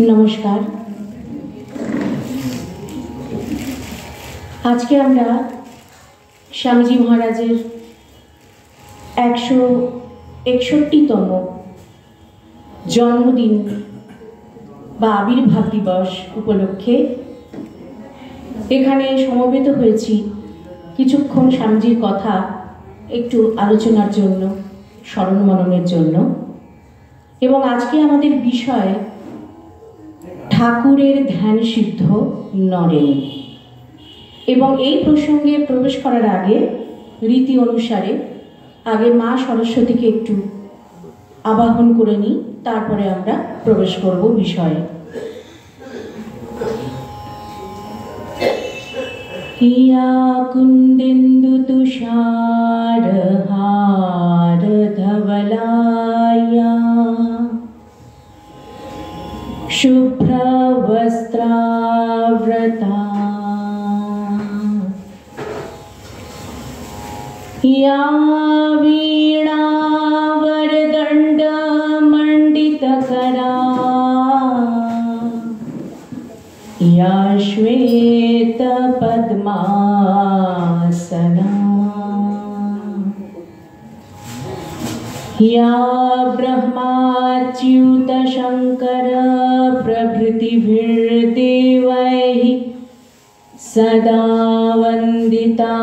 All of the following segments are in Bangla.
নমস্কার। আজকে আমরা স্বামীজি মহারাজের 161তম জন্মদিন বা আবির্ভাব দিবস উপলক্ষে এখানে সমবেত হয়েছি কিছুক্ষণ স্বামীজির কথা একটু আলোচনার জন্য, স্মরণ মননের জন্য। এবং আজকে আমাদের বিষয় ঠাকুরের ধ্যান সিদ্ধ নরেন। এবং এই প্রসঙ্গে প্রবেশ করার আগে রীতি অনুসারে আগে মা সরস্বতীকে একটু আবাহন করে নিই, তারপরে আমরা প্রবেশ করব বিষয়ে। হিয়া কুন্দেন্দু তুষার হার ধবলায়া शुभ्रवस्त्राव्रता या वीणावरदण्डमण्डितकरा या श्वेतपद्मासना या ब्रह्माच्युत शंकर प्रभृतिभिर्देवैः सदा वन्दिता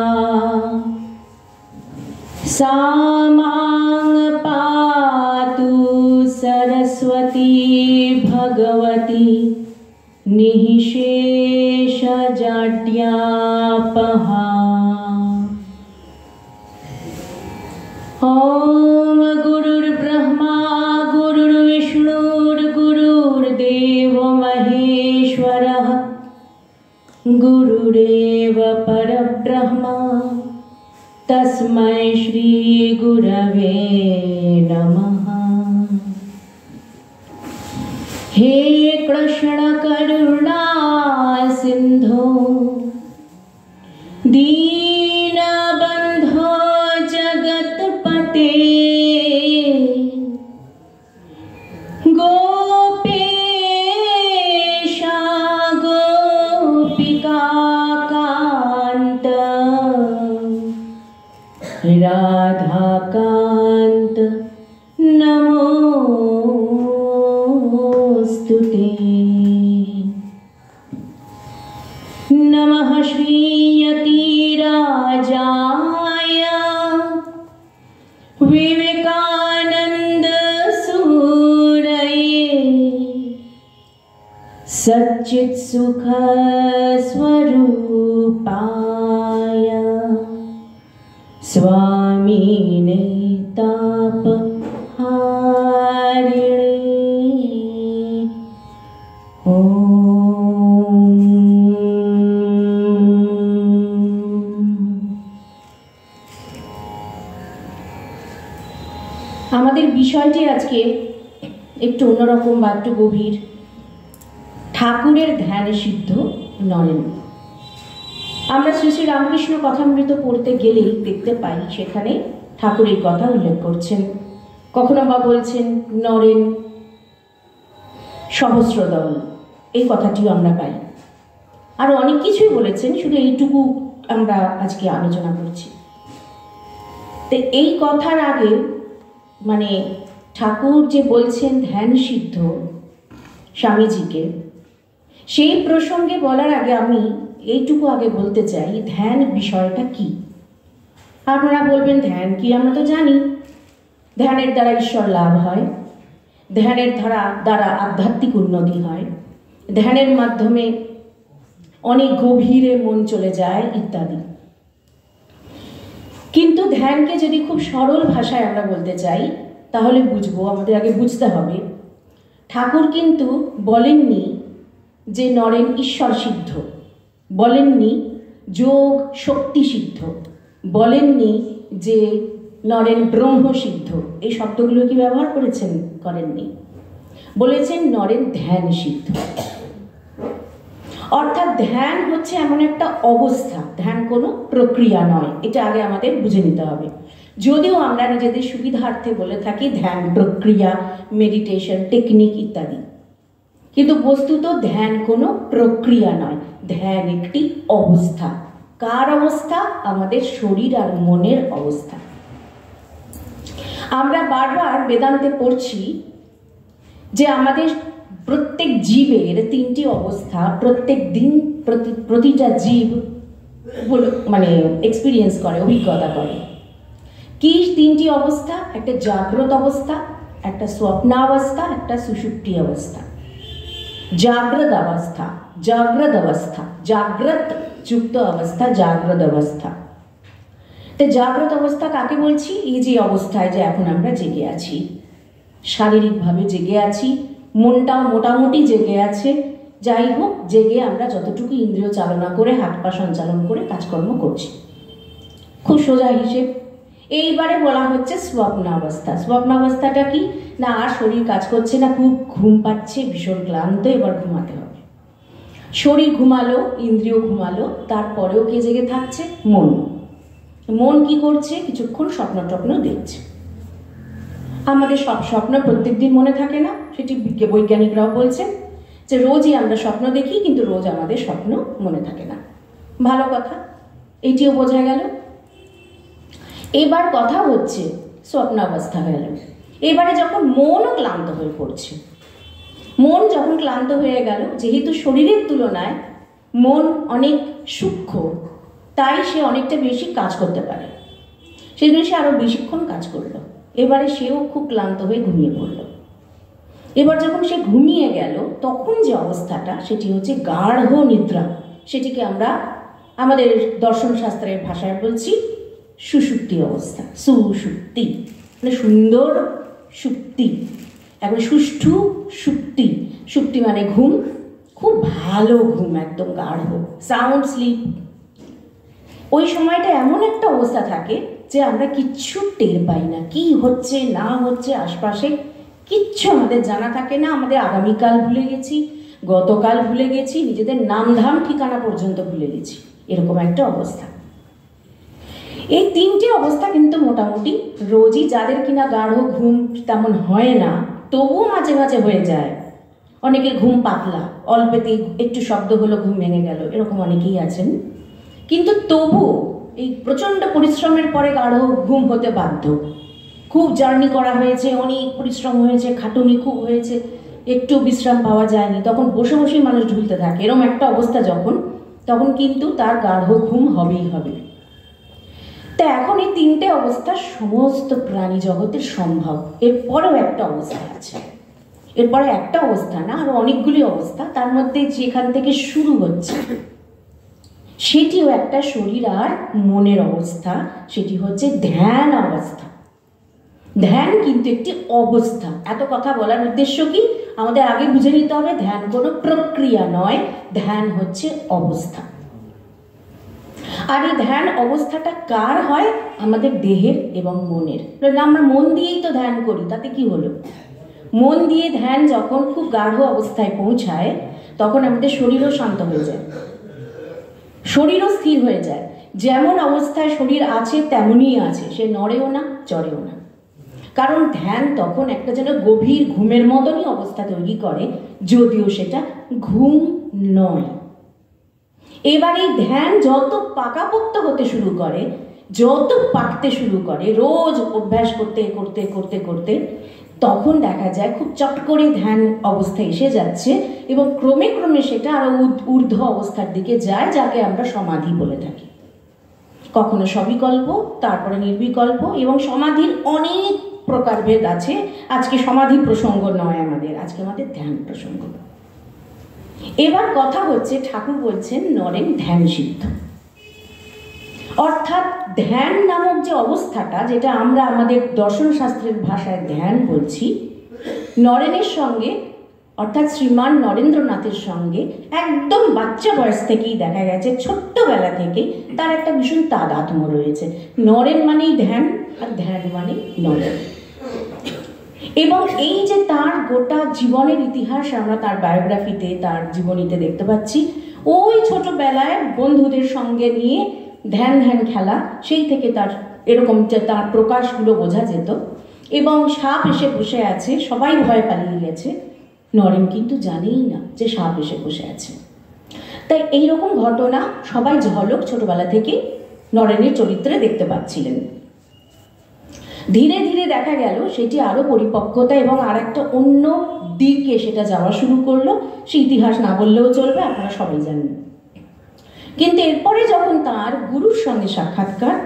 सा मां पातु सरस्वती भगवती निःशेषजाड्यापहा। ओम गुरुर्ब्रह्मा गुरुर्विष्णुर्गुरुर्देवो महेश्वरः गुरुरेव परब्रह्म तस्मै श्री गुरवे नमः। हे कृष्ण करुणा सिंधो दीनबंधो जगतपते गोपेशा गोपिकाकान्त राधाकान्त नमोस्तुते। नमः श्रीयतिराजाय विवेकानंद सूरये सच्चित् सुख स्वरूपाय स्वामिने तापहारिणे। আমাদের বিষয়টি আজকে একটু অন্যরকম বা একটু গভীর। ঠাকুরের ধ্যান সিদ্ধ নরেন। আমরা শ্রী শ্রী রামকৃষ্ণ কথামৃত পড়তে গেলেই দেখতে পাই সেখানে ঠাকুর এই কথা উল্লেখ করছেন। কখনো বা বলছেন নরেন সহস্রদল, এই কথাটিও আমরা পাই। আরো অনেক কিছুই বলেছেন, শুধু এইটুকু আমরা আজকে আলোচনা করছি। তো এই কথার আগে মানে ঠাকুর যে বলছেন ধ্যান সিদ্ধ স্বামীজিকে, সেই প্রসঙ্গে বলার আগে আমি এইটুকু আগে বলতে চাই ধ্যান বিষয়টা কি। আপনারা বলবেন ধ্যান কি? আমরা তো জানি ধ্যানের দ্বারা ঈশ্বর লাভ হয়, ধ্যানের দ্বারা আধ্যাত্মিক উন্নতি হয়, ধ্যানের মাধ্যমে অনেক গভীরে মন চলে যায় ইত্যাদি। কিন্তু ধ্যানকে যদি খুব সরল ভাষায় আমরা বলতে চাই তাহলে বুঝবো, আমাদের আগে বুঝতে হবে ঠাকুর কিন্তু বলেননি যে নরেন ঈশ্বর সিদ্ধ, বলেননি যোগ শক্তি সিদ্ধ, বলেননি যে নরেন ব্রহ্ম সিদ্ধ। এই শব্দগুলো কি ব্যবহার করেছেন? করেননি। বলেছেন নরেন ধ্যান সিদ্ধ। অর্থাৎ ধ্যান হচ্ছে এমন একটা অবস্থা, ধ্যান কোনো প্রক্রিয়া নয়। এটা আগে আমাদের বুঝে নিতে হবে। যদিও আমরা নিজেদের সুবিধার্থে বলে থাকি ধ্যান প্রক্রিয়া, মেডিটেশন টেকনিক ইত্যাদি, কিন্তু বস্তুত ধ্যান কোনো প্রক্রিয়া নয়, ধ্যান একটি অবস্থা। কার অবস্থা? আমাদের শরীর আর মনের অবস্থা। আমরা বারবার বেদান্তে পড়ছি যে আমাদের প্রত্যেক জীবের তিনটি অবস্থা প্রত্যেক দিন প্রতিটা জীব মানে এক্সপিরিয়েন্স করে, অভিজ্ঞতা করে। কি তিনটি অবস্থা? একটা জাগ্রত অবস্থা, একটা স্বপ্নাবস্থা, একটা সুষুপ্তি অবস্থা। জাগ্রত অবস্থা, জাগ্রত অবস্থা, জাগ্রত যুক্ত অবস্থা, জাগ্রত অবস্থা। তো জাগ্রত অবস্থা কাকে বলছি? এই যে অবস্থায় যে এখন আমরা জেগে আছি, শারীরিকভাবে জেগে আছি, মনটাও মোটামুটি জেগে আছে, যাই হোক জেগে আমরা যতটুকু ইন্দ্রিয় চালনা করে হাত পা সঞ্চালন করে কাজকর্ম করছি, খুব সোজা হিসেব। এইবারে বলা হচ্ছে স্বপ্নাবস্থা। স্বপ্নাবস্থাটা কি না, আর শরীর কাজ করছে না, খুব ঘুম পাচ্ছে, ভীষণ ক্লান্ত, এবার ঘুমাতে হবে। শরীর ঘুমালো, ইন্দ্রিয় ঘুমালো, তারপরেও কে জেগে থাকছে? মন। মন কি করছে? কিছুক্ষণ স্বপ্ন টপ্ন দেখছে। আমাদের সব স্বপ্ন প্রত্যেকদিন মনে থাকে না, সেটি বৈজ্ঞানিকরাও বলছেন যে রোজই আমরা স্বপ্ন দেখি, কিন্তু রোজ আমাদের স্বপ্ন মনে থাকে না। ভালো কথা, এইটিও বোঝা গেল। এবার কথা হচ্ছে স্বপ্নাবস্থা গেল। এবারে যখন মনও ক্লান্ত হয়ে পড়ছে, মন যখন ক্লান্ত হয়ে গেল, যেহেতু শরীরের তুলনায় মন অনেক সূক্ষ্ম, তাই সে অনেকটা বেশি কাজ করতে পারে, সেই জন্য সে আরও বেশিক্ষণ কাজ করলো। এবারে সেও খুব ক্লান্ত হয়ে ঘুমিয়ে পড়ল। এবার যখন সে ঘুমিয়ে গেল, তখন যে অবস্থাটা সেটি হচ্ছে গাঢ় নিদ্রা। সেটিকে আমরা আমাদের দর্শন শাস্ত্রের ভাষায় বলছি সুষুপ্তি অবস্থা। সুষুপ্তি মানে সুন্দর সুপ্তি, এখন সুষ্ঠু সুপ্তি। সুপ্তি মানে ঘুম, খুব ভালো ঘুম, একদম গাঢ়, সাউন্ড স্লিপ। ওই সময়টা এমন একটা অবস্থা থাকে যে আমরা কিচ্ছু টের পাই না, কি হচ্ছে না হচ্ছে আশপাশে কিচ্ছু আমাদের জানা থাকে না। আমাদের আগামীকাল ভুলে গেছি, গতকাল ভুলে গেছি, নিজেদের নামধাম ঠিকানা পর্যন্ত ভুলে গেছি, এরকম একটা অবস্থা। এই তিনটে অবস্থা কিন্তু মোটামুটি রোজই, যাদের কিনা গাঢ় ঘুম তেমন হয় না তবুও মাঝে মাঝে হয়ে যায়। অনেকের ঘুম পাতলা, অল্পেতেই একটু শব্দ হলো ঘুম ভেঙে গেল, এরকম অনেকেই আছেন। কিন্তু তবুও এই প্রচণ্ড পরিশ্রমের পরে গাঢ় ঘুম হতে বাধ্য। খুব জার্নি করা হয়েছে, অনেক পরিশ্রম হয়েছে, খাটুনি খুব হয়েছে, একটু বিশ্রাম পাওয়া যায়নি, তখন বসে বসেই মানুষ ঝুলতে থাকে। এরকম একটা অবস্থা তখন কিন্তু তার গাঢ় ঘুম হবেই হবে। তা এখন এই তিনটে অবস্থা সমস্ত প্রাণী জগতের সম্ভব। এরপরেও একটা অবস্থা আছে, এরপরে একটা অবস্থা না, আরো অনেকগুলি অবস্থা, তার মধ্যে যেখান থেকে শুরু হচ্ছে সেটিও একটা শরীর আর মনের অবস্থা, সেটি হচ্ছে ধ্যান অবস্থা। ধ্যান কিন্তু একটি অবস্থা। এত কথা বলার উদ্দেশ্য কি? আমাদের আগে বুঝে নিতে হবে ধ্যান কোনো প্রক্রিয়া নয়, ধ্যান হচ্ছে অবস্থা। আর এই ধ্যান অবস্থাটা কার হয়? আমাদের দেহের এবং মনের। আমরা মন দিয়েই তো ধ্যান করি, তাতে কি হলো? মন দিয়ে ধ্যান যখন খুব গাঢ় অবস্থায় পৌঁছায়, তখন আমাদের শরীরও শান্ত হয়ে যায়, শরীরও স্থির হয়ে যায়। যেমন অবস্থায় শরীর আছে তেমনই আছে, সে নড়েও না চড়েও না। কারণ ধ্যান তখন একটা যেন গভীর ঘুমের মতনই অবস্থা তৈরি করে, যদিও সেটা ঘুম নয়। এবার এই ধ্যান যত পাকাপোক্ত হতে শুরু করে, যত পাকতে শুরু করে, রোজ অভ্যাস করতে করতে করতে করতে, তখন দেখা যায় খুব চট করে ধ্যান অবস্থায় এসে যাচ্ছে এবং ক্রমে ক্রমে সেটা আরো ঊর্ধ্ব অবস্থার দিকে যায়, যাকে আমরা সমাধি বলে থাকি। কখনো সবিকল্প, তারপরে নির্বিকল্প, এবং সমাধির অনেক প্রকারভেদ আছে। আজকে সমাধি প্রসঙ্গ নয় আমাদের, আজকে আমাদের ধ্যান প্রসঙ্গ। এবার কথা হচ্ছে, ঠাকুর বলছেন নরেন ধ্যান সিদ্ধ, অর্থাৎ ধ্যান নামক যে অবস্থাটা, যেটা আমরা আমাদের দর্শন শাস্ত্রের ভাষায় ধ্যান বলছি, নরেনের সঙ্গে অর্থাৎ শ্রীমান নরেন্দ্রনাথের সঙ্গে একদম বাচ্চা বয়স থেকেই দেখা গেছে, ছোট্টবেলা থেকেই তার একটা ভীষণ তাদাত্ম্য রয়েছে। নরেন মানেই ধ্যান, আর ধ্যান মানেই নরেন। এবং এই যে তার গোটা জীবনের ইতিহাস আমরা তার বায়োগ্রাফিতে, তার জীবনীতে দেখতে পাচ্ছি। ওই ছোটবেলায় বন্ধুদের সঙ্গে নিয়ে ধ্যান খেলা, সেই থেকে তার এরকম তার প্রকাশগুলো বোঝা যেত। এবং সাপ এসে বসে আছে, সবাই ভয় পালিয়ে গেছে, নরেন কিন্তু জানেই না যে সাপ এসে বসে আছে। তাই এইরকম ঘটনা সবাই ঝলক ছোটবেলা থেকে নরেনের চরিত্রে দেখতে পাচ্ছিলেন। ধীরে ধীরে দেখা গেল সেটি আরো পরিপক্কতা এবং আর একটা অন্য দিকে সেটা যাওয়া শুরু করলো। সে ইতিহাস না বললেও চলবে, আপনারা সবাই জানেন। কিন্তু এরপরে যখন তার গুরুর সঙ্গে সাক্ষাৎকার,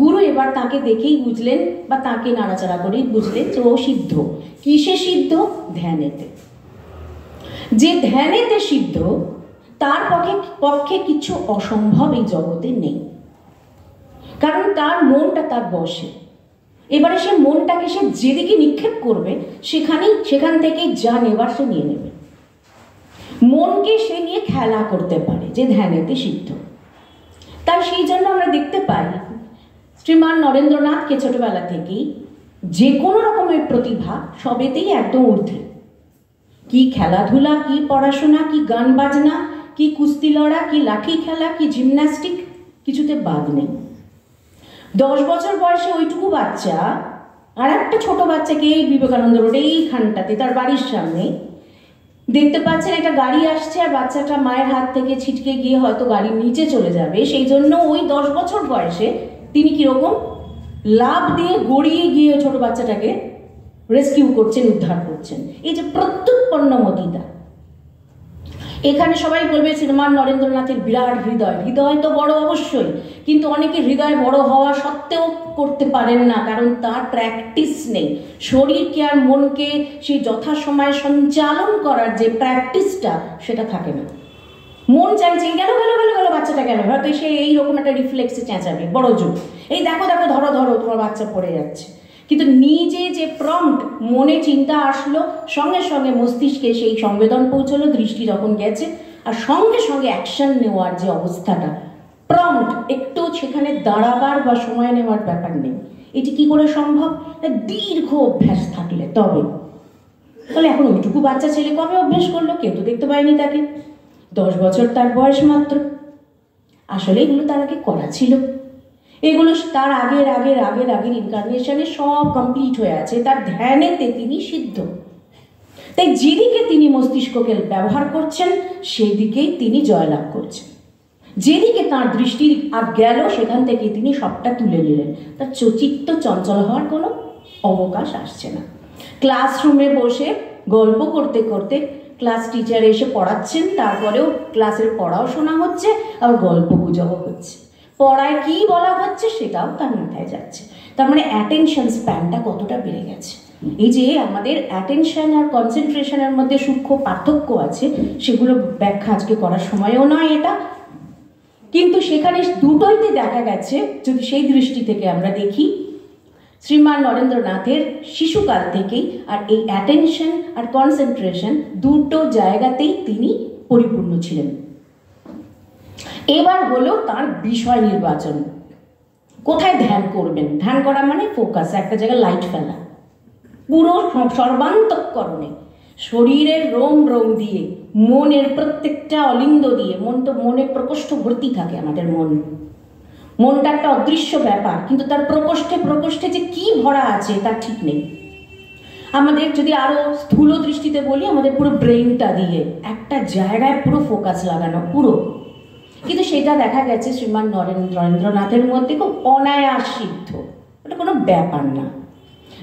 গুরু এবার তাকে দেখেই বুঝলেন বা তাকে নাড়াচাড়া করেই বুঝলেন যে ও সিদ্ধ। কিসে সিদ্ধ? ধ্যানেতে। যে ধ্যানেতে সিদ্ধ তার পক্ষে কিছু অসম্ভব এই জগতে নেই, কারণ তার মনটা তার বশে। এবারে সে মনটাকে সে যেদিকে নিক্ষেপ করবে সেখান থেকেই যা নেবার সে নিয়ে নেবে। মনকে সে নিয়ে খেলা করতে পারে, যে ধ্যানেতে সিদ্ধ। তাই সেই জন্য আমরা দেখতে পাই শ্রীমান নরেন্দ্রনাথকে ছোটবেলা থেকেই যে কোনো রকমের প্রতিভা সবেতেই একদম ঊর্ধ্বে। কি খেলাধুলা, কি পড়াশোনা, কি গান বাজনা, কি কুস্তি লড়া, কি লাঠি খেলা, কি জিমন্যাস্টিক, কিছুতে বাদ নেই। 10 বছর বয়সে ওইটুকু বাচ্চা আর একটা ছোট বাচ্চাকে এই বিবেকানন্দ রোডে এইখানটাতে তার বাড়ির সামনে দেখতে পাচ্ছেন একটা গাড়ি আসছে, আর বাচ্চাটা মায়ের হাত থেকে ছিটকে গিয়ে হয়তো গাড়ির নিচে চলে যাবে। সেই জন্য ওই 10 বছর বয়সে তিনি কিরকম লাভ দিয়ে গড়িয়ে গিয়ে ছোট বাচ্চাটাকে রেস্কিউ করছেন, উদ্ধার করছেন। এই যে প্রত্যুৎপন্নমতিতা, এখানে সবাই বলবে শ্রীমান নরেন্দ্রনাথের বিরাট হৃদয়। হৃদয় তো বড় অবশ্যই, কিন্তু অনেকে হৃদয় বড় হওয়া সত্ত্বেও করতে পারেন না, কারণ তার প্র্যাকটিস নেই। শরীরকে আর মনকে সেই যথাসময়ে সঞ্চালন করার যে প্র্যাকটিসটা, সেটা থাকে না। মন চাইছে গেল গেল গেল গেল, বাচ্চাটা গেল, হয়তো সে এইরকম একটা রিফ্লেক্সে চেঁচাবে বড় জোর, এই দেখো দেখো, ধরো ধরো, তোমার বাচ্চা পড়ে যাচ্ছে। কিন্তু নিজে যে প্রম্পট মনে চিন্তা আসলো, সঙ্গে সঙ্গে মস্তিষ্কে সেই সংবেদন পৌঁছলো, দৃষ্টি যখন গেছে, আর সঙ্গে সঙ্গে অ্যাকশন নেওয়ার যে অবস্থাটা, প্রম্পট, একটু সেখানে দাঁড়াবার বা সময় নেওয়ার ব্যাপার নেই। এটি কি করে সম্ভব? দীর্ঘ অভ্যাস থাকলে তবে। তাহলে এখন ওইটুকু বাচ্চা ছেলে কবে অভ্যাস করলো? কেউ তো দেখতে পায়নি তাকে। 10 বছর তার বয়স মাত্র। আসলে এগুলো তার আগে করা ছিল, এগুলো তার আগের ইনকারনেশনে সব কমপ্লিট হয়ে আছে। তার ধ্যানেতে তিনি সিদ্ধ। তাই যেদিকে তিনি মস্তিষ্ককে ব্যবহার করছেন সেই দিকেই তিনি জয়লাভ করছেন। যেদিকে তার দৃষ্টি আর গেল সেখান থেকে তিনি সবটা তুলে নিলেন। তার চিত্ত চঞ্চল হওয়ার কোনো অবকাশ আসছে না। ক্লাসরুমে বসে গল্প করতে করতে ক্লাস টিচার এসে পড়াচ্ছেন, তারপরেও ক্লাসের পড়াও শোনা হচ্ছে, আবার গল্প গুজবও হচ্ছে। পড়ায় কি বলা হচ্ছে সেটাও তার মাথায় যাচ্ছে। তার মানে অ্যাটেনশন স্প্যানটা কতটা বেড়ে গেছে। এই যে আমাদের অ্যাটেনশন আর কনসেন্ট্রেশনের মধ্যে সূক্ষ্ম পার্থক্য আছে, সেগুলো ব্যাখ্যা আজকে করার সময়ও নয় এটা, কিন্তু সেখানে দুটোইতে দেখা গেছে। যদি সেই দৃষ্টি থেকে আমরা দেখি, শ্রীমান নরেন্দ্রনাথের শিশুকাল থেকেই আর এই অ্যাটেনশন আর কনসেন্ট্রেশন দুটো জায়গাতেই তিনি পরিপূর্ণ ছিলেন। এবার হলো তার বিষয় নির্বাচন। কোথায় ধ্যান করবেন? ধ্যান করা মানে ফোকাস, একটা জায়গায় লাইট ফেলা, পুরো সর্বান্তঃকরণে, শরীরের রোম রোম দিয়ে, মনের প্রত্যেকটা অলিন্দ দিয়ে। মন তো মনে প্রকোষ্ঠ ভর্তি থাকে আমাদের মনটা একটা অদৃশ্য ব্যাপার, কিন্তু তার প্রকোষ্ঠে যে কি ভরা আছে তার ঠিক নেই। আমাদের যদি আরো স্থূল দৃষ্টিতে বলি, আমাদের পুরো ব্রেইনটা দিয়ে একটা জায়গায় পুরো ফোকাস লাগানো পুরো। কিন্তু সেটা দেখা গেছে শ্রীমান নরেন্দ্রনাথের মধ্যে খুব অনায়াস সিদ্ধ, ওটা কোনো ব্যাপার না।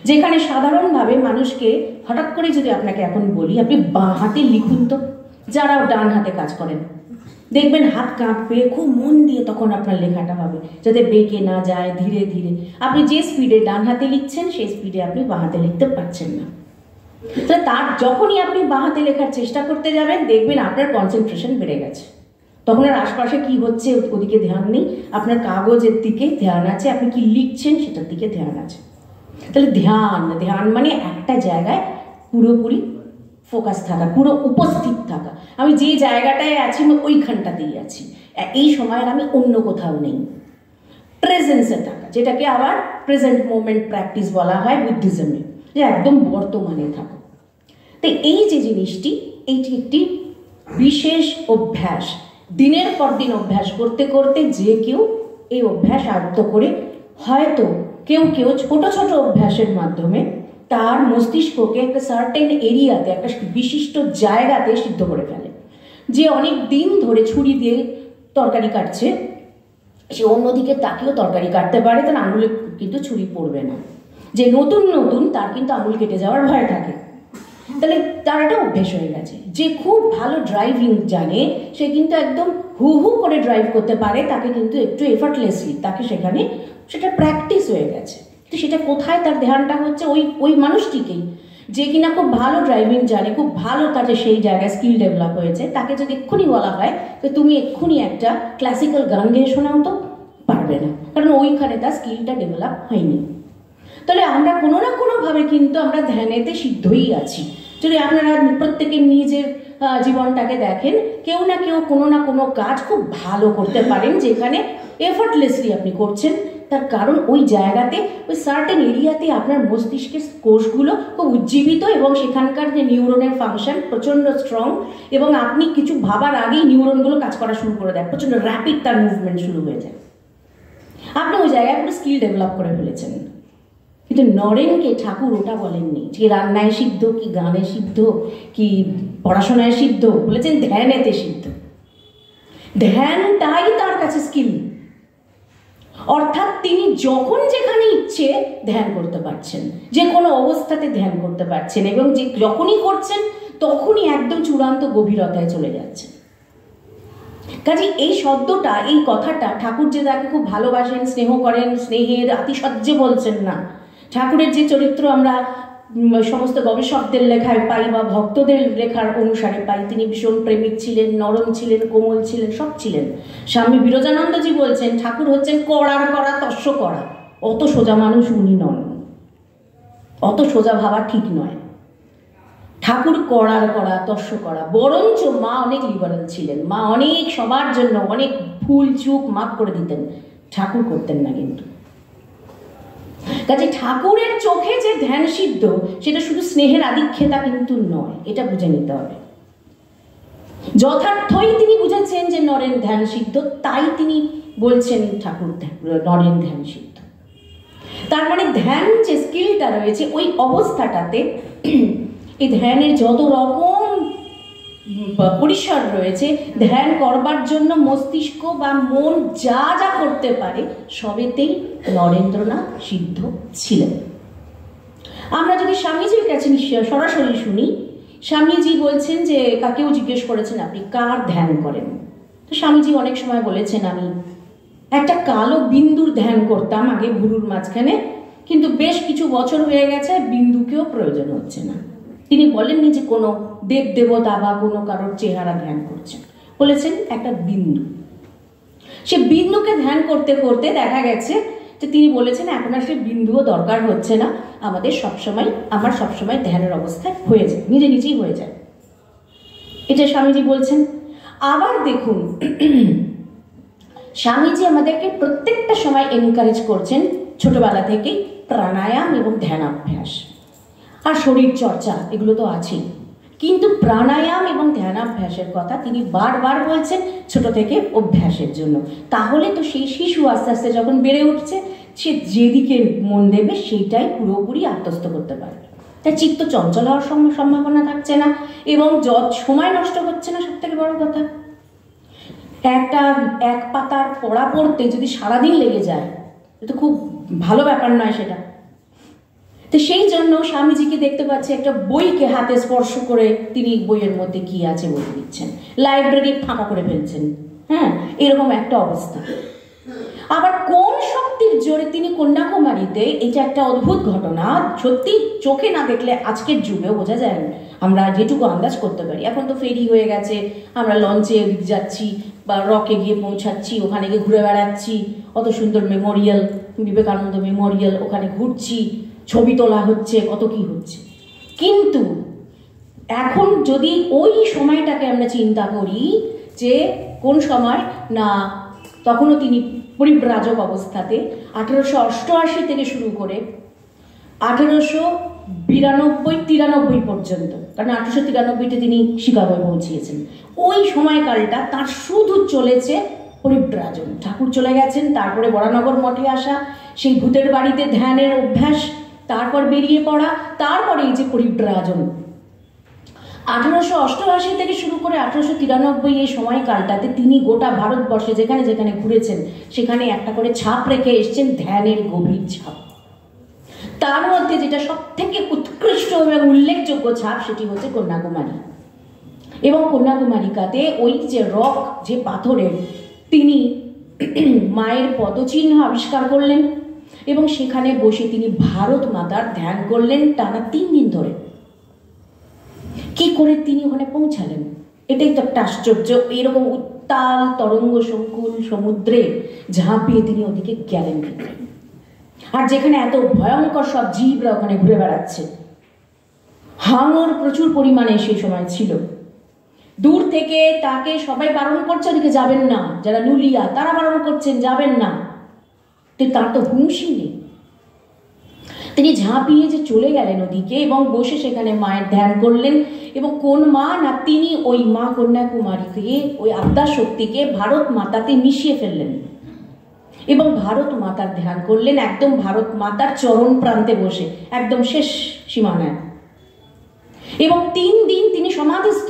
যেখানে সাধারণভাবে মানুষকে হঠাৎ করে যদি আপনাকে এখন বলি আপনি বাঁ হাতে লিখুন তো, যারাও ডান হাতে কাজ করেন দেখবেন হাত কাঁপবে, খুব মন দিয়ে তখন আপনার লেখাটা হবে, যাতে বেঁকে না যায়, ধীরে ধীরে। আপনি যে স্পিডে ডান হাতে লিখছেন সেই স্পিডে আপনি বাঁ হাতে লিখতে পারছেন না। তো তার যখনই আপনি বাঁ হাতে লেখার চেষ্টা করতে যাবেন দেখবেন আপনার কনসেন্ট্রেশন বেড়ে গেছে। তখন আর আশপাশে কি হচ্ছে ওদিকে ধ্যান নেই, আপনার কাগজের দিকে ধ্যান আছে, আপনি কি লিখছেন সেটার দিকে ধ্যান আছে। তাহলে ধ্যান মানে একটা জায়গায় পুরোপুরি ফোকাস থাকা, পুরো উপস্থিত থাকা। আমি যে জায়গাটায় আছি আমি ওইখানটাতেই আছি, এই সময়ের আমি অন্য কোথাও নেই। প্রেজেন্সে থাকা, যেটাকে আবার প্রেজেন্ট মোমেন্ট প্র্যাকটিস বলা হয় বুদ্ধিজমে, যে একদম বর্তমানে থাকা। তো এই যে জিনিসটি, এইটি একটি বিশেষ অভ্যাস। দিনের পর দিন অভ্যাস করতে করতে যে কেউ এই অভ্যাস আয়ত্ত করে, হয়তো কেউ ছোট ছোট অভ্যাসের মাধ্যমে তার মস্তিষ্ককে একটা সার্টেন এরিয়াতে, একটা বিশিষ্ট জায়গাতে সিদ্ধ করে ফেলে। যে অনেক দিন ধরে ছুরি দিয়ে তরকারি কাটছে, সে অন্যদিকে তাকেও তরকারি কাটতে পারে, তার আঙুলে কিন্তু ছুরি পড়বে না। যে নতুন নতুন, তার কিন্তু আঙুল কেটে যাওয়ার ভয় থাকে। তাহলে তার একটা অভ্যেস হয়ে গেছে। যে খুব ভালো ড্রাইভিং জানে, সে কিন্তু একদম হু হু করে ড্রাইভ করতে পারে, তাকে কিন্তু একটু এফার্টলেসলি তাকে সেখানে সেটা প্র্যাকটিস হয়ে গেছে। তো সেটা কোথায় তার ধ্যানটা হচ্ছে? ওই মানুষটিকেই, যে কিনা খুব ভালো ড্রাইভিং জানে, খুব ভালো তাতে সেই জায়গায় স্কিল ডেভেলপ হয়েছে, তাকে যদি এক্ষুনি বলা হয় যে তুমি এক্ষুনি একটা ক্লাসিক্যাল গান গেয়ে শোনাও, তো পারবে না, কারণ ওইখানে তার স্কিলটা ডেভেলপ হয়নি। তাহলে আমরা কোনো না কোনোভাবে কিন্তু আমরা ধ্যানেতে সিদ্ধই আছি। যদি আপনারা প্রত্যেকের নিজের জীবনটাকে দেখেন, কেউ না কেউ কোনো না কোনো কাজ খুব ভালো করতে পারেন, যেখানে এফর্টলেসলি আপনি করছেন। তার কারণ ওই জায়গাতে, ওই সার্টেন এরিয়াতে আপনার মস্তিষ্কের কোষগুলো খুব উজ্জীবিত, এবং সেখানকার যে নিউরনের ফাংশন প্রচণ্ড স্ট্রং, এবং আপনি কিছু ভাবার আগেই নিউরনগুলো কাজ করা শুরু করে দেয়, প্রচণ্ড র্যাপিড তার মুভমেন্ট শুরু হয়ে যায়। আপনি ওই জায়গায় পুরো স্কিল ডেভেলপ করে ফেলেছেন। কিন্তু নরেনকে ঠাকুর ওটা বলেননি যে রান্নায় সিদ্ধ, কি গানে সিদ্ধ, কি পড়াশোনায় সিদ্ধ, বলেছেন ধ্যানেতে সিদ্ধ। ধ্যানটাই তার কাছে স্কিল। অর্থাৎ তিনি যখন যেখানে ইচ্ছে ধ্যান করতে পারছেন, যে কোনো অবস্থাতে ধ্যান করতে পারছেন, এবং যে যখনই করছেন তখনই একদম চূড়ান্ত গভীরতায় চলে যাচ্ছেন। কাজে এই শব্দটা, এই কথাটা, ঠাকুর যে তাকে খুব ভালোবাসেন, স্নেহ করেন, স্নেহের আতিশয্যে বলছেন না। ঠাকুরের যে চরিত্র আমরা সমস্ত গবেষকদের লেখায় পাই বা ভক্তদের লেখার অনুসারে পাই, তিনি ভীষণ প্রেমিক ছিলেন, নরম ছিলেন, কোমল ছিলেন, সব ছিলেন। স্বামী বিরজানন্দজি বলছেন ঠাকুর হচ্ছেন কড়ার কড়া তস্য কড়া। অত সোজা মানুষ উনি নন, অত সোজা ভাবা ঠিক নয়। ঠাকুর কড়ার কড়া তস্য কড়া, বরঞ্চ মা অনেক লিবারাল ছিলেন। মা অনেক সবার জন্য অনেক ভুল চুক মাফ করে দিতেন, ঠাকুর করতেন না। কিন্তু কাজে ঠাকুরের চোখে যে ধ্যান সিদ্ধ, সেটা শুধু স্নেহের আধিক্যতা কিন্তু নয়, এটা বুঝে নিতে হবে। যথার্থই তিনি বুঝেছেন যে নরেন ধ্যান সিদ্ধ, তাই তিনি বলছেন ঠাকুর নরেন ধ্যান সিদ্ধ। তার মানে ধ্যান যে স্কিলটা রয়েছে ওই অবস্থাটাতে, এই ধ্যানের যত রকম পরিসর রয়েছে, ধ্যান করবার জন্য মস্তিষ্ক বা মন যা যা করতে পারে সবেতেই নরেন্দ্রনাথ সিদ্ধ ছিলেন। আমরা যদি স্বামীজির কাছে সরাসরি শুনি, স্বামীজি বলছেন যে কাকেও জিজ্ঞেস করেছেন আপনি কার ধ্যান করেন, তো স্বামীজি অনেক সময় বলেছেন আমি একটা কালো বিন্দুর ধ্যান করতাম আগে ভুরুর মাঝখানে, কিন্তু বেশ কিছু বছর হয়ে গেছে বিন্দুকেও প্রয়োজন হচ্ছে না। তিনি বলেননি যে কোনো দেব দেবতা বা কোনো কারোর চেহারা ধ্যান করছেন, বলেছেন একটা বিন্দু। সে বিন্দুকে ধ্যান করতে করতে দেখা গেছে যে তিনি বলেছেন এখন আর সে বিন্দুও দরকার হচ্ছে না, আমার সবসময় ধ্যানের অবস্থায় হয়ে যায়, নিজে নিজেই হয়ে যায়। এটা স্বামীজি বলছেন। আবার দেখুন, স্বামীজি আমাদেরকে প্রত্যেকটা সময় এনকারেজ করছেন ছোটবেলা থেকেই প্রাণায়াম এবং ধ্যানাভ্যাস আর শরীর চর্চা, এগুলো তো আছেই, কিন্তু প্রাণায়াম এবং ধ্যানাভ্যাসের কথা তিনি বারবার বলছেন ছোট থেকে অভ্যাসের জন্য। তাহলে তো সেই শিশু আস্তে আস্তে যখন বেড়ে উঠছে, সে যেদিকে মন দেবে সেইটাই পুরোপুরি আত্মস্থ করতে পারবে। তাই চিত্ত চঞ্চল হওয়ার সম্ভাবনা থাকছে না, এবং সময় নষ্ট হচ্ছে না। সব থেকে বড় কথা, এক পাতার পড়া পড়তে যদি সারাদিন লেগে যায়, এটা খুব ভালো ব্যাপার নয় সেটা। তো সেই জন্য স্বামীজিকে দেখতে পাচ্ছি একটা বইকে হাতে স্পর্শ করে তিনি বইয়ের মধ্যে কি আছে বলে দিচ্ছেন, লাইব্রেরি ফাঁকা করে ফেলছেন। হ্যাঁ, এরকম একটা অবস্থা। আবার কোন শক্তির জোরে তিনি কন্যাকুমারীতে, এটা একটা অদ্ভুত ঘটনা, সত্যি চোখে না দেখলে আজকের যুগেও বোঝা যায় না। আমরা যেটুকু আন্দাজ করতে পারি, এখন তো ফেরি হয়ে গেছে, আমরা লঞ্চে যাচ্ছি বা রকে গিয়ে পৌঁছাচ্ছি, ওখানে গিয়ে ঘুরে বেড়াচ্ছি, অত সুন্দর মেমোরিয়াল, বিবেকানন্দ মেমোরিয়াল, ওখানে ঘুরছি, ছবি তোলা হচ্ছে, কত কি হচ্ছে। কিন্তু এখন যদি ওই সময়টাকে আমরা চিন্তা করি, যে কোন সময় না, তখনও তিনি পরিব্রাজক অবস্থাতে 1888 থেকে শুরু করে 1892-93 পর্যন্ত, কারণ 1893-তে তিনি শিকাগোয় পৌঁছিয়েছেন, ওই সময়কালটা তার শুধু চলেছে পরিব্রাজন। ঠাকুর চলে গেছেন, তারপরে বরানগর মঠে আসা, সেই ভূতের বাড়িতে ধ্যানের অভ্যাস, তারপর বেরিয়ে পড়া, তারপরে এই যে পরিব্রাজন। 1888 থেকে শুরু করে 1893 এই সময়কালটাতে তিনি গোটা ভারতবর্ষে যেখানে যেখানে ঘুরেছেন সেখানে একটা করে ছাপ রেখে এসছেন, ধ্যানের গভীর ছাপ। তার মধ্যে যেটা সব থেকে উৎকৃষ্ট এবং উল্লেখযোগ্য ছাপ সেটি হচ্ছে কন্যাকুমারী। এবং কন্যাকুমারিকাতে ওই যে রক, যে পাথরের তিনি মায়ের পদচিহ্ন আবিষ্কার করলেন এবং সেখানে বসে তিনি ভারত মাতার ধ্যান করলেন টানা 3 দিন ধরে। কি করে তিনি ওখানে পৌঁছালেন? এটাই তো একটা আশ্চর্য। এরকম উত্তাল তরঙ্গ সংকুল সমুদ্রে ঝাঁপিয়ে তিনি ওদিকে গেলেন কি করে? আর যেখানে এত ভয়ঙ্কর সব জীবরা ওখানে ঘুরে বেড়াচ্ছে, হাঙর প্রচুর পরিমাণে সেই সময় ছিল। দূর থেকে তাকে সবাই বারণ করছে ওদিকে যাবেন না, যারা নুলিয়া তারা বারণ করছেন যাবেন না, তার তো হুঁশই নেই। তিনি ঝাঁপিয়ে যে চলে গেলেন ওদিকে এবং বসে সেখানে মায়ের ধ্যান করলেন। এবং কোন মা না, তিনি ওই মা কন্যাকুমারীকে, ওই আদ্যা শক্তিকে ভারত মাতাতে মিশিয়ে ফেললেন এবং ভারত মাতার ধ্যান করলেন, একদম ভারত মাতার চরণ প্রান্তে বসে, একদম শেষ সীমানায়। এবং 3 দিন তিনি সমাধিস্থ।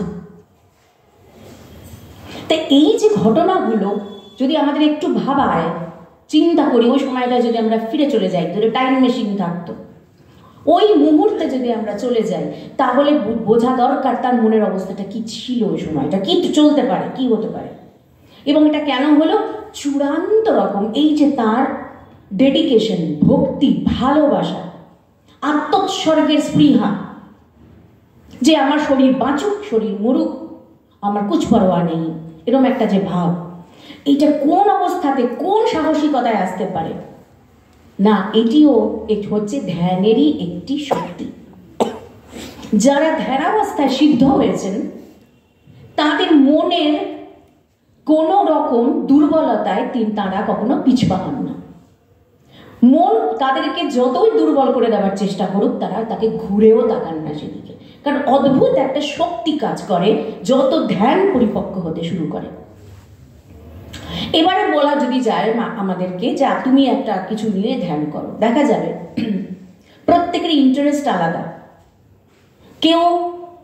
তাই এই যে ঘটনাগুলো যদি আমাদের একটু ভাবায়, চিন্তা করি, ওই সময়টা যদি আমরা ফিরে চলে যাই, যদি টাইম মেশিন থাকতো, ওই মুহূর্তে যদি আমরা চলে যাই, তাহলে বোঝা দরকার তার মনের অবস্থাটা কি ছিল, ওই সময়টা কি চলতে পারে, কি হতে পারে। এবং এটা কেন হলো? চূড়ান্ত রকম এই যে তার ডেডিকেশন, ভক্তি, ভালোবাসা, আত্মোৎসর্গের স্পৃহা, যে আমার শরীর বাঁচুক শরীর মরুক আমার কুছ পরোয়া নেই, এরকম একটা যে ভাব, এইটা কোন অবস্থাতে কোন সাহসিকতায় আসতে পারে না? এটিও হচ্ছে ধ্যানেরই একটি শক্তি। যারা ধ্যানাবস্থায় সিদ্ধ হয়েছেন তাদের মনের কোন রকম দুর্বলতায় তারা কখনো পিছপা হন না। মন তাদেরকে যতই দুর্বল করে দেওয়ার চেষ্টা করুক, তারা তাকে ঘুরেও তাকান না সেদিকে। কারণ অদ্ভুত একটা শক্তি কাজ করে যত ধ্যান পরিপক্ক হতে শুরু করে। এবারে বলা যদি যায় আমাদেরকে যে তুমি একটা কিছু নিয়ে ধ্যান করো, দেখা যাবে প্রত্যেকের ইন্টারেস্ট আলাদা। কেউ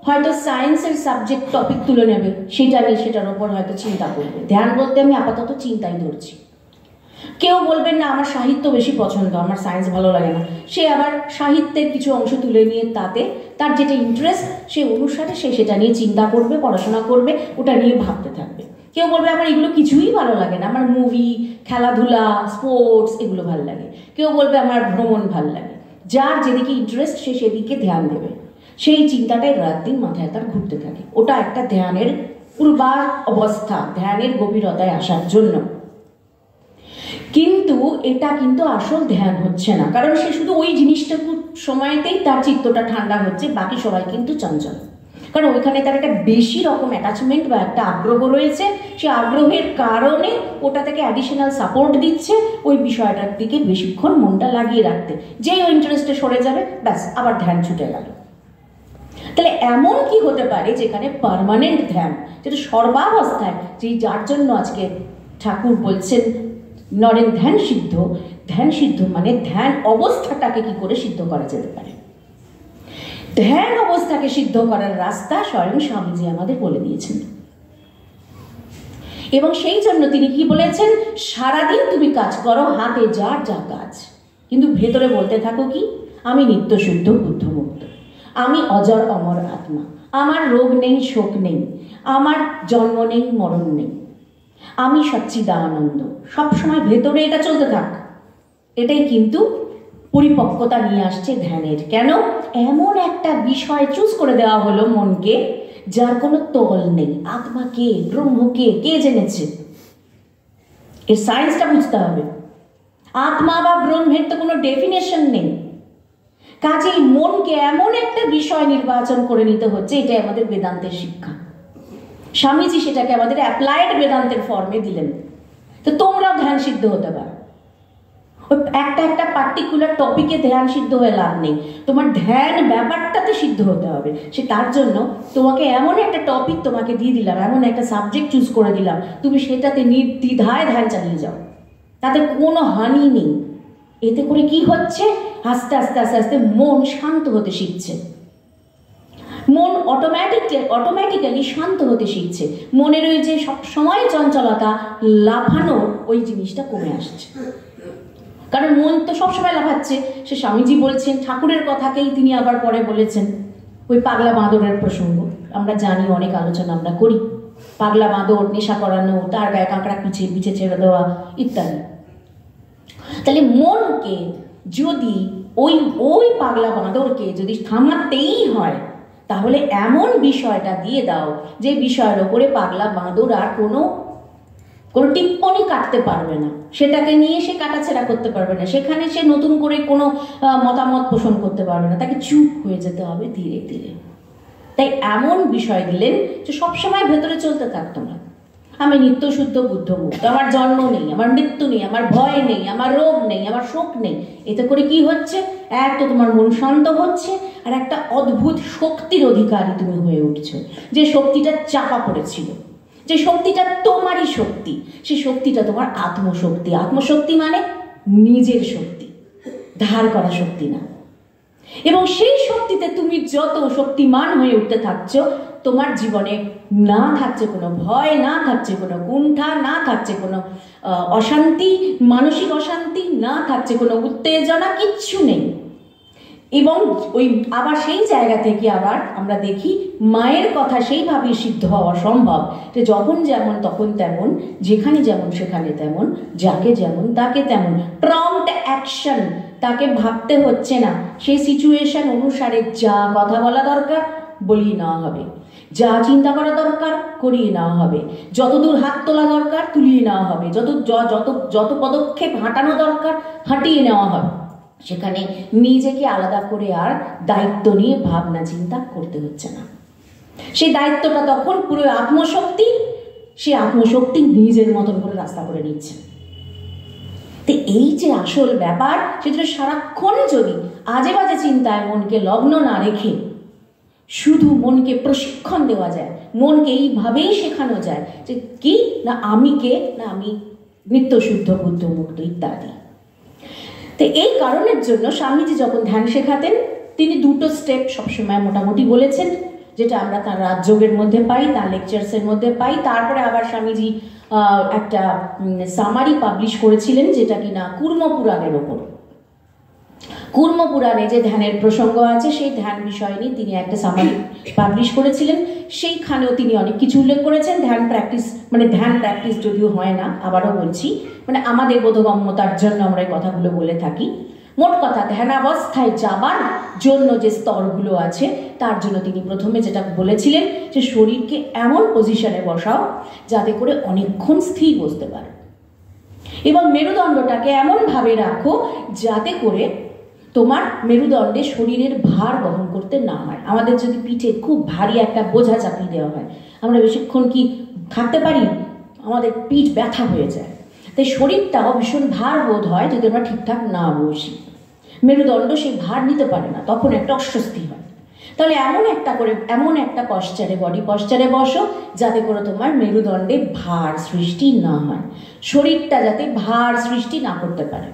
হয়তো সায়েন্সের সাবজেক্ট টপিক তুলে নেবে, সেটা নিয়ে সেটার উপর হয়তো চিন্তা করবে। ধ্যান বলতে আমি আপাতত চিন্তাই ধরছি। কেউ বলবেন না আমার সাহিত্য বেশি পছন্দ, আমার সায়েন্স ভালো লাগে না, সে আবার সাহিত্যের কিছু অংশ তুলে নিয়ে তাতে তার যেটা ইন্টারেস্ট সে অনুসারে সে সেটা নিয়ে চিন্তা করবে, পড়াশোনা করবে, ওটা নিয়ে ভাবতে থাকবে। কেউ বলবে আমার এগুলো কিছুই ভালো লাগে না, আমার মুভি, খেলাধুলা, স্পোর্টস এগুলো ভালো লাগে। কেউ বলবে আমার ভ্রমণ ভালো লাগে। যার যেদিকে ইন্টারেস্ট সে সেদিকে ধ্যান দেবে। সেই চিন্তাটাই রাত দিন মাথায় তার ঘুরতে থাকে। ওটা একটা ধ্যানের পূর্বার অবস্থা, ধ্যানের গভীরতায় আসার জন্য। কিন্তু এটা কিন্তু আসল ধ্যান হচ্ছে না, কারণ সে শুধু ওই জিনিসটুকু সময়তেই তার চিত্তটা ঠান্ডা হচ্ছে, বাকি সবাই কিন্তু চঞ্চল। কারণ ওইখানে তার একটা বেশি রকম অ্যাটাচমেন্ট বা একটা আগ্রহ রয়েছে। সে আগ্রহের কারণে ওটা থেকে অ্যাডিশনাল সাপোর্ট দিচ্ছে ওই বিষয়টার দিকে বেশিক্ষণ মনটা লাগিয়ে রাখতে। যেই ওই ইন্টারেস্টে সরে যাবে, ব্যাস আবার ধ্যান ছুটে গেল। তাহলে এমন কি হতে পারে যেখানে পার্মানেন্ট ধ্যান, যেটা সর্বাবস্থায়, যার জন্য আজকে ঠাকুর বলছেন নরেন ধ্যান সিদ্ধ। ধ্যান সিদ্ধ মানে ধ্যান অবস্থাটাকে কি করে সিদ্ধ করা যেতে পারে। ধ্যান অবস্থাকে সিদ্ধ করার রাস্তা স্বয়ং স্বামীজি আমাদের বলে দিয়েছেন। এবং সেই জন্য তিনি কি বলেছেন, সারাদিন তুমি কাজ করো, হাতে যার যা কাজ, কিন্তু ভেতরে বলতে থাকো কি, আমি নিত্য শুদ্ধ বুদ্ধমুক্ত, আমি অজর অমর আত্মা, আমার রোগ নেই, শোক নেই, আমার জন্ম নেই, মরণ নেই, আমি সচ্চিদানন্দ। সবসময় ভেতরে এটা চলতে থাক। এটাই কিন্তু পরিপক্কতা নিয়ে আসছে ধ্যানের। কেন? এমন একটা বিষয় চুজ করে দেওয়া হলো মনকে যার কোনো তল নেই। আত্মা কে, ব্রহ্ম কে, কে জেনেছে? এর সায়েন্সটা বুঝতে হবে। আত্মা বা ব্রহ্মের তো কোনো ডেফিনেশন নেই। কাজেই মনকে এমন একটা বিষয় নির্বাচন করে নিতে হচ্ছে। এটাই আমাদের বেদান্তের শিক্ষা। স্বামীজি সেটাকে আমাদের অ্যাপ্লাইড বেদান্তের ফর্মে দিলেন। তো তোমরাও ধ্যান সিদ্ধ হতে পারো। একটা একটা পার্টিকুলার টপিকে ধ্যান সিদ্ধ হয়ে লাভ নেই, তোমার ধ্যান ব্যাপারটাতে সিদ্ধ হতে হবে। সে তার জন্য তোমাকে এমন একটা টপিক তোমাকে দিয়ে দিলাম, এমন একটা সাবজেক্ট চুজ করে দিলাম, তুমি সেটাতে নির্দ্বিধায় ধ্যান চালিয়ে যাও, তাতে কোনো হানি নেই। এতে করে কি হচ্ছে, আস্তে আস্তে আস্তে আস্তে মন শান্ত হতে শিখছে, মন অটোমেটিক্যালি শান্ত হতে শিখছে, মনের ওই যে সব সময় চঞ্চলতা, লাফানো, ওই জিনিসটা কমে আসছে। কারণ মন তো সবসময় লাফাচ্ছে। সে স্বামীজি বলছেন, ঠাকুরের কথাকেই তিনি আবার পরে বলেছেন, ওই পাগলা বাঁদরের প্রসঙ্গ আমরা জানি, অনেক আলোচনা আমরা করি, পাগলা বাঁদর, নেশা করানো, তার গায়ে কাঁকড়া পিছে ছেড়ে দেওয়া ইত্যাদি। তাহলে মনকে যদি ওই পাগলা বাঁদরকে যদি থামাতেই হয়, তাহলে এমন বিষয়টা দিয়ে দাও যে বিষয়ের ওপরে পাগলা বাঁদর আর কোনো টিপ্পনি কাটতে পারবে না, সেটাকে নিয়ে সে কাটাছেড়া করতে পারবে না, সেখানে সে নতুন করে কোনো মতামত পোষণ করতে পারবে না, তাকে চুপ হয়ে যেতে হবে ধীরে ধীরে। তাই এমন বিষয় দিলেন যে সবসময় ভেতরে চলতে থাকতো না, আমি নিত্য শুদ্ধ বুদ্ধমুক্ত, আমার জন্ম নেই, আমার মৃত্যু নেই, আমার ভয় নেই, আমার রোগ নেই, আমার শোক নেই। এতে করে কি হচ্ছে, এক তো তোমার মন শান্ত হচ্ছে, আর একটা অদ্ভুত শক্তির অধিকারী তুমি হয়ে উঠছো, যে শক্তিটা চাপা পড়েছিল, যে শক্তিটা তোমারই শক্তি, সেই শক্তিটা তোমার আত্মশক্তি। আত্মশক্তি মানে নিজের শক্তি, ধার করা শক্তি না। এবং সেই শক্তিতে তুমি যত শক্তিমান হয়ে উঠতে থাকছো, তোমার জীবনে না থাকছে কোনো ভয়, না থাকছে কোনো কুণ্ঠা, না থাকছে কোনো অশান্তি, মানসিক অশান্তি, না থাকছে কোনো উত্তেজনা, কিচ্ছু নেই। এবং ওই আবার সেই জায়গা থেকে আবার আমরা দেখি মায়ের কথা সেইভাবেই সিদ্ধ হওয়া সম্ভব, যে যখন যেমন তখন তেমন, যেখানে যেমন সেখানে তেমন, যাকে যেমন তাকে তেমন, প্রম্পট অ্যাকশন, তাকে ভাবতে হচ্ছে না, সেই সিচুয়েশন অনুসারে যা কথা বলা দরকার বলিয়ে নেওয়া হবে, যা চিন্তা করা দরকার করিয়ে নেওয়া হবে, যতদূর হাত তোলা দরকার তুলিয়ে নেওয়া হবে, যত পদক্ষেপ হাঁটানো দরকার হাঁটিয়ে নেওয়া হবে। সেখানে নিজেকে আলাদা করে আর দায়িত্ব নিয়ে ভাবনা চিন্তা করতে হচ্ছে না। সেই দায়িত্বটা তখন পুরো আত্মশক্তি, সেই আত্মশক্তি নিজের মতন করে রাস্তা করে নিচ্ছে। তো এই যে আসল ব্যাপার, সেটা সারাক্ষণ যদি আজে বাজে চিন্তায় মনকে লগ্ন না রেখে শুধু মনকে প্রশিক্ষণ দেওয়া যায়, মনকে এইভাবেই শেখানো যায় যে কি না আমি কে, না আমি নিত্য শুদ্ধ বুদ্ধ মুক্ত ইত্যাদি। তো এই কারণের জন্য স্বামীজি যখন ধ্যান শেখাতেন, তিনি দুটো স্টেপ সবসময় মোটামুটি বলেছেন, যেটা আমরা তার রাজযোগের মধ্যে পাই, তার লেকচার্সের মধ্যে পাই। তারপরে আবার স্বামীজি একটা সামারি পাবলিশ করেছিলেন, যেটা কিনা কুর্ম পুরাণের ওপর। কুর্ম পুরাণে যে ধ্যানের প্রসঙ্গ আছে, সেই ধ্যান বিষয় নিয়ে তিনি একটা সামারি পাবলিশ করেছিলেন। সেইখানেও তিনি অনেক কিছু উল্লেখ করেছেন। ধ্যান প্র্যাকটিস যদিও হয় না, আবারও বলছি, মানে আমাদের বোধগম্যতার জন্য আমরা এই কথাগুলো বলে থাকি। মোট কথা, ধ্যানাবস্থায় যাবার জন্য যে স্তরগুলো আছে, তার জন্য তিনি প্রথমে যেটা বলেছিলেন যে শরীরকে এমন পজিশনে বসাও যাতে করে অনেকক্ষণ স্থির বসতে পারে, এবং মেরুদণ্ডটাকে এমনভাবে রাখো যাতে করে তোমার মেরুদণ্ডে শরীরের ভার বহন করতে না হয়। আমাদের যদি পিঠে খুব ভারী একটা বোঝা চাপিয়ে দেওয়া হয়, আমরা বেশিক্ষণ কি থাকতে পারি? আমাদের পিঠ ব্যথা হয়ে যায়। তাই শরীরটাও ভীষণ ভার বোধ হয় যদি আমরা ঠিকঠাক না বসি। মেরুদণ্ড সেই ভার নিতে পারে না, তখন একটা অস্বস্তি হয়। তাহলে এমন একটা পশ্চারে, বডি পশ্চারে বসো যাতে করে তোমার মেরুদণ্ডে ভার সৃষ্টি না হয়, শরীরটা যাতে ভার সৃষ্টি না করতে পারে।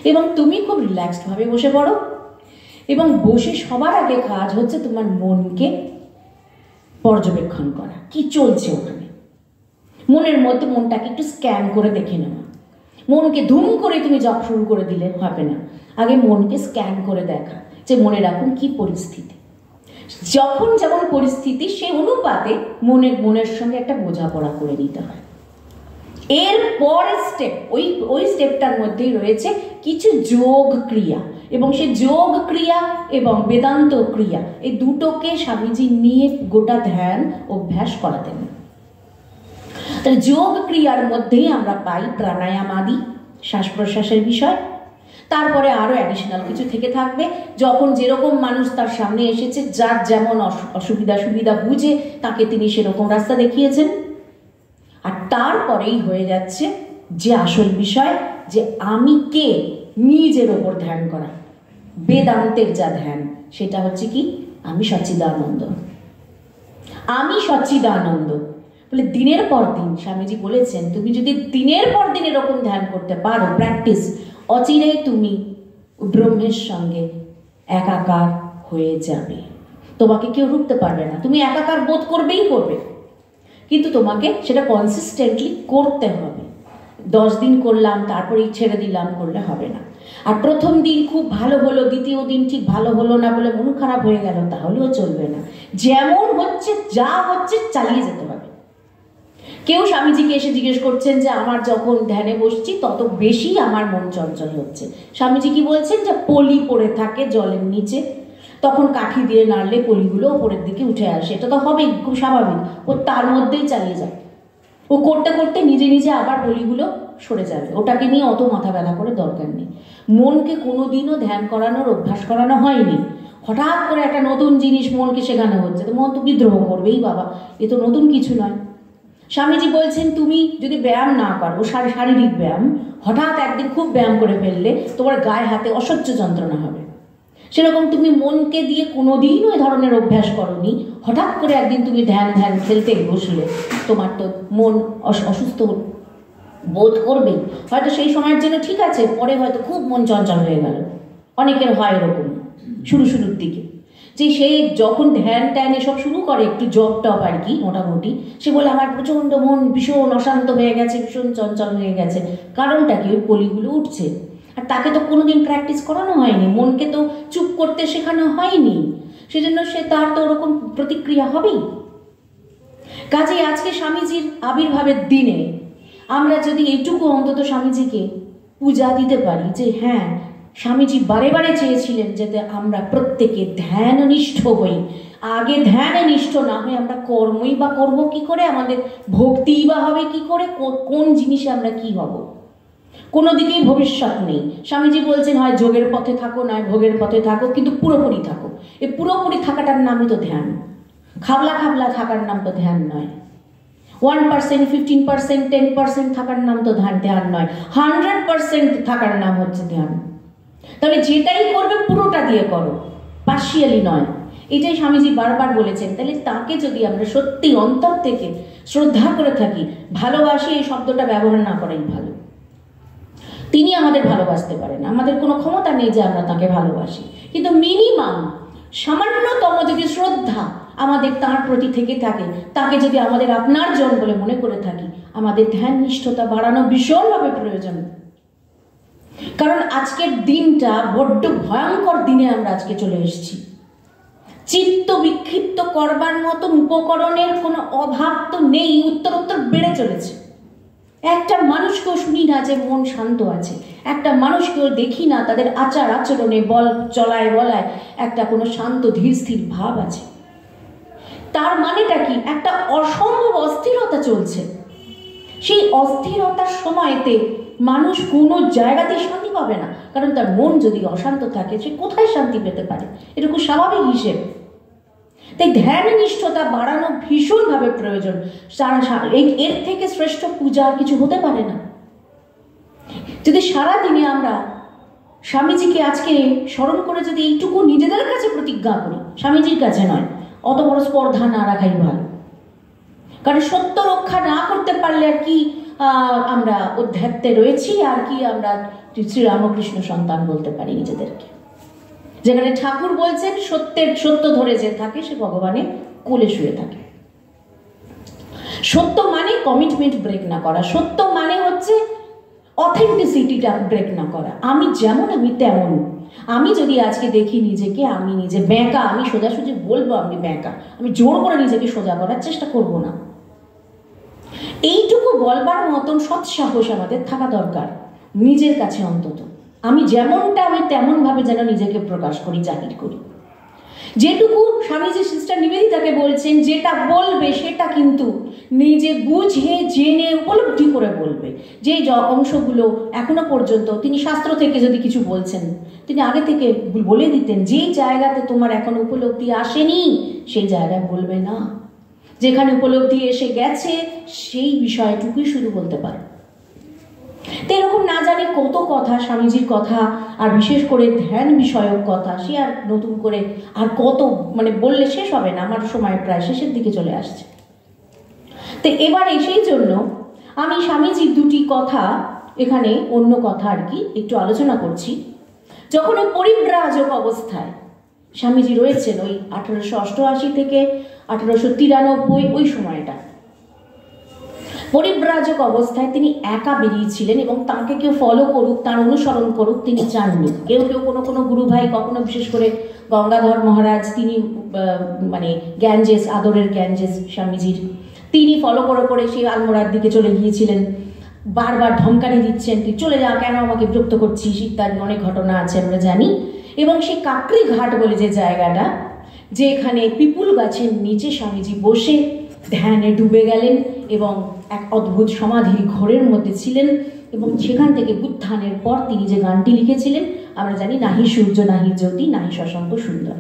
এবং তুমি খুব রিল্যাক্সডভাবে বসে পড়ো, এবং বসে সবার আগে কাজ হচ্ছে তোমার মনকে পর্যবেক্ষণ করা, কি চলছে ওখানে। মনের মধ্যে মনটাকে একটু স্ক্যান করে দেখে নেওয়া। মনকে ধুম করে তুমি জপ শুরু করে দিলে হবে না, আগে মনকে স্ক্যান করে দেখা যে মনের এখন কি পরিস্থিতি। যখন যেমন পরিস্থিতি সেই অনুপাতে মনের সঙ্গে একটা বোঝাপড়া করে নিতে হয়। এর পরের স্টেপ, ওই স্টেপটার মধ্যেই রয়েছে কিছু যোগ ক্রিয়া, এবং সেই যোগ ক্রিয়া এবং বেদান্ত ক্রিয়া, এই দুটোকে স্বামীজি নিয়ে গোটা ধ্যান অভ্যাস করাতেন। তাহলে যোগ ক্রিয়ার মধ্যেই আমরা পাই প্রাণায়াম আদি, শ্বাস প্রশ্বাসের বিষয়। তারপরে আরো অ্যাডিশনাল কিছু থেকে থাকবে, যখন যেরকম মানুষ তার সামনে এসেছে, যার যেমন সুবিধা বুঝে তাকে তিনি সেরকম রাস্তা দেখিয়েছেন। আর তারপরেই হয়ে যাচ্ছে যে আসল বিষয়, যে আমি কে, নিজের ওপর ধ্যান করা। বেদান্তের যা ধ্যান, সেটা হচ্ছে কি, আমি সচ্চিদানন্দ, আমি সচ্চিদানন্দ বলে দিনের পর দিন। স্বামীজি বলেছেন, তুমি যদি দিনের পর দিন এরকম ধ্যান করতে পারো, প্র্যাকটিস অচিরেই তুমি ব্রহ্মের সঙ্গে একাকার হয়ে যাবে। তোমাকে কেউ রুখতে পারবে না, তুমি একাকার বোধ করবেই করবে, কিন্তু তোমাকে সেটা কনসিস্টেন্টলি করতে হবে। 10 দিন করলাম তারপরেই ছেড়ে দিলাম করলে হবে না। আর প্রথম দিন খুব ভালো হলো, দ্বিতীয় দিন ঠিক ভালো হলো না বলে মন খারাপ হয়ে গেল, তাহলেও চলবে না। যেমন হচ্ছে যা হচ্ছে চালিয়ে যেতে হবে। কেউ স্বামীজিকে এসে জিজ্ঞেস করছেন যে আমার যখন ধ্যানে বসছি তত বেশি আমার মন চঞ্চল হচ্ছে। স্বামীজি কি বলছেন, যে পলি পড়ে থাকে জলের নিচে, তখন কাঠি দিয়ে নাড়লে পলিগুলো ওপরের দিকে উঠে আসে, এটা তো হবেই, খুব স্বাভাবিক। ও তার মধ্যেই চালিয়ে যায়, ও করতে করতে নিজে নিজে আবার পলিগুলো সরে যাবে, ওটাকে নিয়ে অত মাথা ব্যথা করে দরকার নেই। মনকে কোনোদিনও ধ্যান করানোর অভ্যাস করানো হয়নি। হঠাৎ করে একটা নতুন জিনিস মনকে শেখানো হচ্ছে, তো মন তো বিদ্রোহ করবেই, বাবা এ তো নতুন কিছু নয়। স্বামীজি বলছেন তুমি যদি ব্যায়াম না করো, শারীরিক ব্যায়াম, হঠাৎ একদিন খুব ব্যায়াম করে ফেললে তোমার গায়ে হাতে অসহ্য যন্ত্রণা হবে। সেরকম তুমি মনকে দিয়ে কোনোদিনও এ ধরনের অভ্যাস করোনি, হঠাৎ করে একদিন তুমি ধ্যান খেলতে বসলে তোমার তো মন অসুস্থ বোধ করবে। হয়তো সেই সময়ের জন্য ঠিক আছে, পরে হয়তো খুব মন চঞ্চল হয়ে গেল। অনেকের হয় এরকম শুরুর দিকে, যে সেই যখন ধ্যান এসব শুরু করে, একটু জব টপ আর কি মোটামুটি, সে বলে আমার প্রচণ্ড মন ভীষণ অশান্ত হয়ে গেছে, ভীষণ চঞ্চল হয়ে গেছে। কারণটা কি, ওই পলিগুলো উঠছে। আর তাকে তো কোনোদিন প্র্যাকটিস করানো হয়নি, মনকে তো চুপ করতে শেখানো হয়নি, সেজন্য সে তার তো ওরকম প্রতিক্রিয়া হবেই। কাজেই আজকে স্বামীজির আবির্ভাবের দিনে আমরা যদি এইটুকু অন্তত স্বামীজিকে পূজা দিতে পারি, যে হ্যাঁ স্বামীজি বারে বারে চেয়েছিলেন যাতে আমরা প্রত্যেকে ধ্যাননিষ্ঠ হই। আগে ধ্যানে নিষ্ঠ না হয়ে আমরা কর্মই বা করবো কি করে, আমাদের ভক্তিই বা হবে কি করে, কোন জিনিসে আমরা কি হব, কোনো দিকেই ভবিষ্যৎ নেই। স্বামীজি বলছেন হয় যোগের পথে থাকো, নয় ভোগের পথে থাকো, কিন্তু পুরোপুরি থাকো। এই পুরোপুরি থাকাটার নামই তো ধ্যান। খাবলা থাকার নাম তো ধ্যান নয়। 1%, 15%, 10% থাকার নাম তো ধ্যান নয়। 100% থাকার নাম হচ্ছে ধ্যান। তাহলে যেটাই করবে পুরোটা দিয়ে করো, পার্শিয়ালি নয়। এটাই স্বামীজি বারবার বলেছেন। তাহলে তাকে যদি আমরা সত্যি অন্তর থেকে শ্রদ্ধা করে থাকি, ভালোবাসি এই শব্দটা ব্যবহার না করাই ভালো। তিনি আমাদের ভালোবাসতে পারেন, আমাদের কোনো ক্ষমতা নেই যে আমরা তাকে ভালোবাসি, কিন্তু মিনিমাম সামান্যতম যদি শ্রদ্ধা আমাদের তার প্রতি থেকে থাকে, তাকে যদি আমাদের আপনার জন বলে মনে করে থাকি, আমাদের ধ্যান নিষ্ঠতা বাড়ানো ভীষণভাবে প্রয়োজন। কারণ আজকের দিনটা বড্ড ভয়ঙ্কর দিনে আমরা আজকে চলে এসেছি। চিত্ত বিক্ষিপ্ত করবার মতন উপকরণের কোনো অভাব তো নেই, উত্তরোত্তর বেড়ে চলেছে। একটা মানুষকেও শুনি না যে মন শান্ত আছে, একটা মানুষকেও দেখি না তাদের আচার আচরণে চলায় বলায় একটা কোনো শান্ত ধীর স্থির ভাব আছে। তার মানেটা কি, একটা অসম্ভব অস্থিরতা চলছে। সেই অস্থিরতার সময়তে মানুষ কোনো জায়গাতেই শান্তি পাবে না, কারণ তার মন যদি অশান্ত থাকে সে কোথায় শান্তি পেতে পারে, এটা খুব স্বাভাবিক হিসেব। তাই ধ্যান নিষ্ঠতা বাড়ানো ভীষণভাবে প্রয়োজন। এর থেকে শ্রেষ্ঠ পূজা আর কিছু হতে পারে না। যদি সারাদিনে আমরা স্বামীজিকে আজকে স্মরণ করে যদি এইটুকু নিজেদের কাছে প্রতিজ্ঞা করি, স্বামীজির কাছে নয়, অত বড় স্পর্ধা না রাখাই ভালো। কারণ সত্য রক্ষা না করতে পারলে আর কি আমরা অধ্যাত্মে রয়েছি, আর কি আমরা শ্রীরামকৃষ্ণ সন্তান বলতে পারি নিজেদেরকে। যেখানে ঠাকুর বলছেন সত্য ধরে যে থাকে সে ভগবানের কোলে শুয়ে থাকে। সত্য মানে কমিটমেন্ট ব্রেক না করা, সত্য মানে হচ্ছে অথেন্টিসিটিটা ব্রেক না করা। আমি যেমন আমি তেমন। আমি যদি আজকে দেখি নিজেকে আমি নিজে ব্যাঁকা, আমি সোজাসুজি বলবো আমি ব্যাঁকা, আমি জোর করে নিজেকে সোজা করার চেষ্টা করব না। এইটুকু বলবার মতন সৎসাহস আমাদের থাকা দরকার নিজের কাছে। অন্তত আমি যেমনটা আমি তেমন ভাবে যেন নিজেকে প্রকাশ করি, জাহির করি। যেটুকু স্বামীজি সিস্টার নিবেদিতাকে বলছেন, যেটা বলবে সেটা কিন্তু নিজে বুঝে জেনে উপলব্ধি করে বলবে। যে অংশগুলো এখনো পর্যন্ত তিনি শাস্ত্র থেকে যদি কিছু বলছেন, তিনি আগে থেকে বলে দিতেন যে জায়গাতে তোমার এখন উপলব্ধি আসেনি সেই জায়গায় বলবে না, যেখানে উপলব্ধি এসে গেছে সেই বিষয়টুকুই শুধু বলতে পারো। তো এরকম না জানি কত কথা, স্বামীজির কথা, আর বিশেষ করে ধ্যান বিষয়ক কথা, সে আর নতুন করে আর কত বললে শেষ হবে না। আমার সময় প্রায় শেষের দিকে চলে আসছে। তো এবারে সেই জন্য আমি স্বামীজির দুটি কথা এখানে অন্য কথা আর কি একটু আলোচনা করছি। যখন ওই পরিব্রাজক অবস্থায় স্বামীজি রয়েছেন, ওই 1888 থেকে 1893 ওই সময়টা, পরিব্রাজক অবস্থায় তিনি একা বেরিয়েছিলেন এবং তাকে কেউ ফলো করুক, তার অনুসরণ করুক তিনি চাননি। কেউ কেউ কোনো গুরু ভাই, কখনো বিশেষ করে গঙ্গাধর মহারাজ, তিনি মানে গ্যাঞ্জেস, আদরের গ্যাঞ্জেস স্বামীজির, তিনি ফলো করে সেই আলমোড়ার দিকে চলে গিয়েছিলেন। বারবার ধমকানি দিচ্ছেন, তুই চলে যা, কেন আমাকে বিরক্ত করছিস ইত্যাদি অনেক ঘটনা আছে আমরা জানি। এবং সেই কাকরি ঘাট বলে যে জায়গাটা, যেখানে পিপুল গাছের নিচে স্বামীজি বসে ধ্যানে ডুবে গেলেন এবং এক অদ্ভুত সমাধির ঘোরের মধ্যে ছিলেন, এবং সেখান থেকে উত্থানের পর তিনি যে গানটি লিখেছিলেন আমরা জানি, নাহি সূর্য নাহি জ্যোতি নাহি শশাঙ্ক সুন্দর।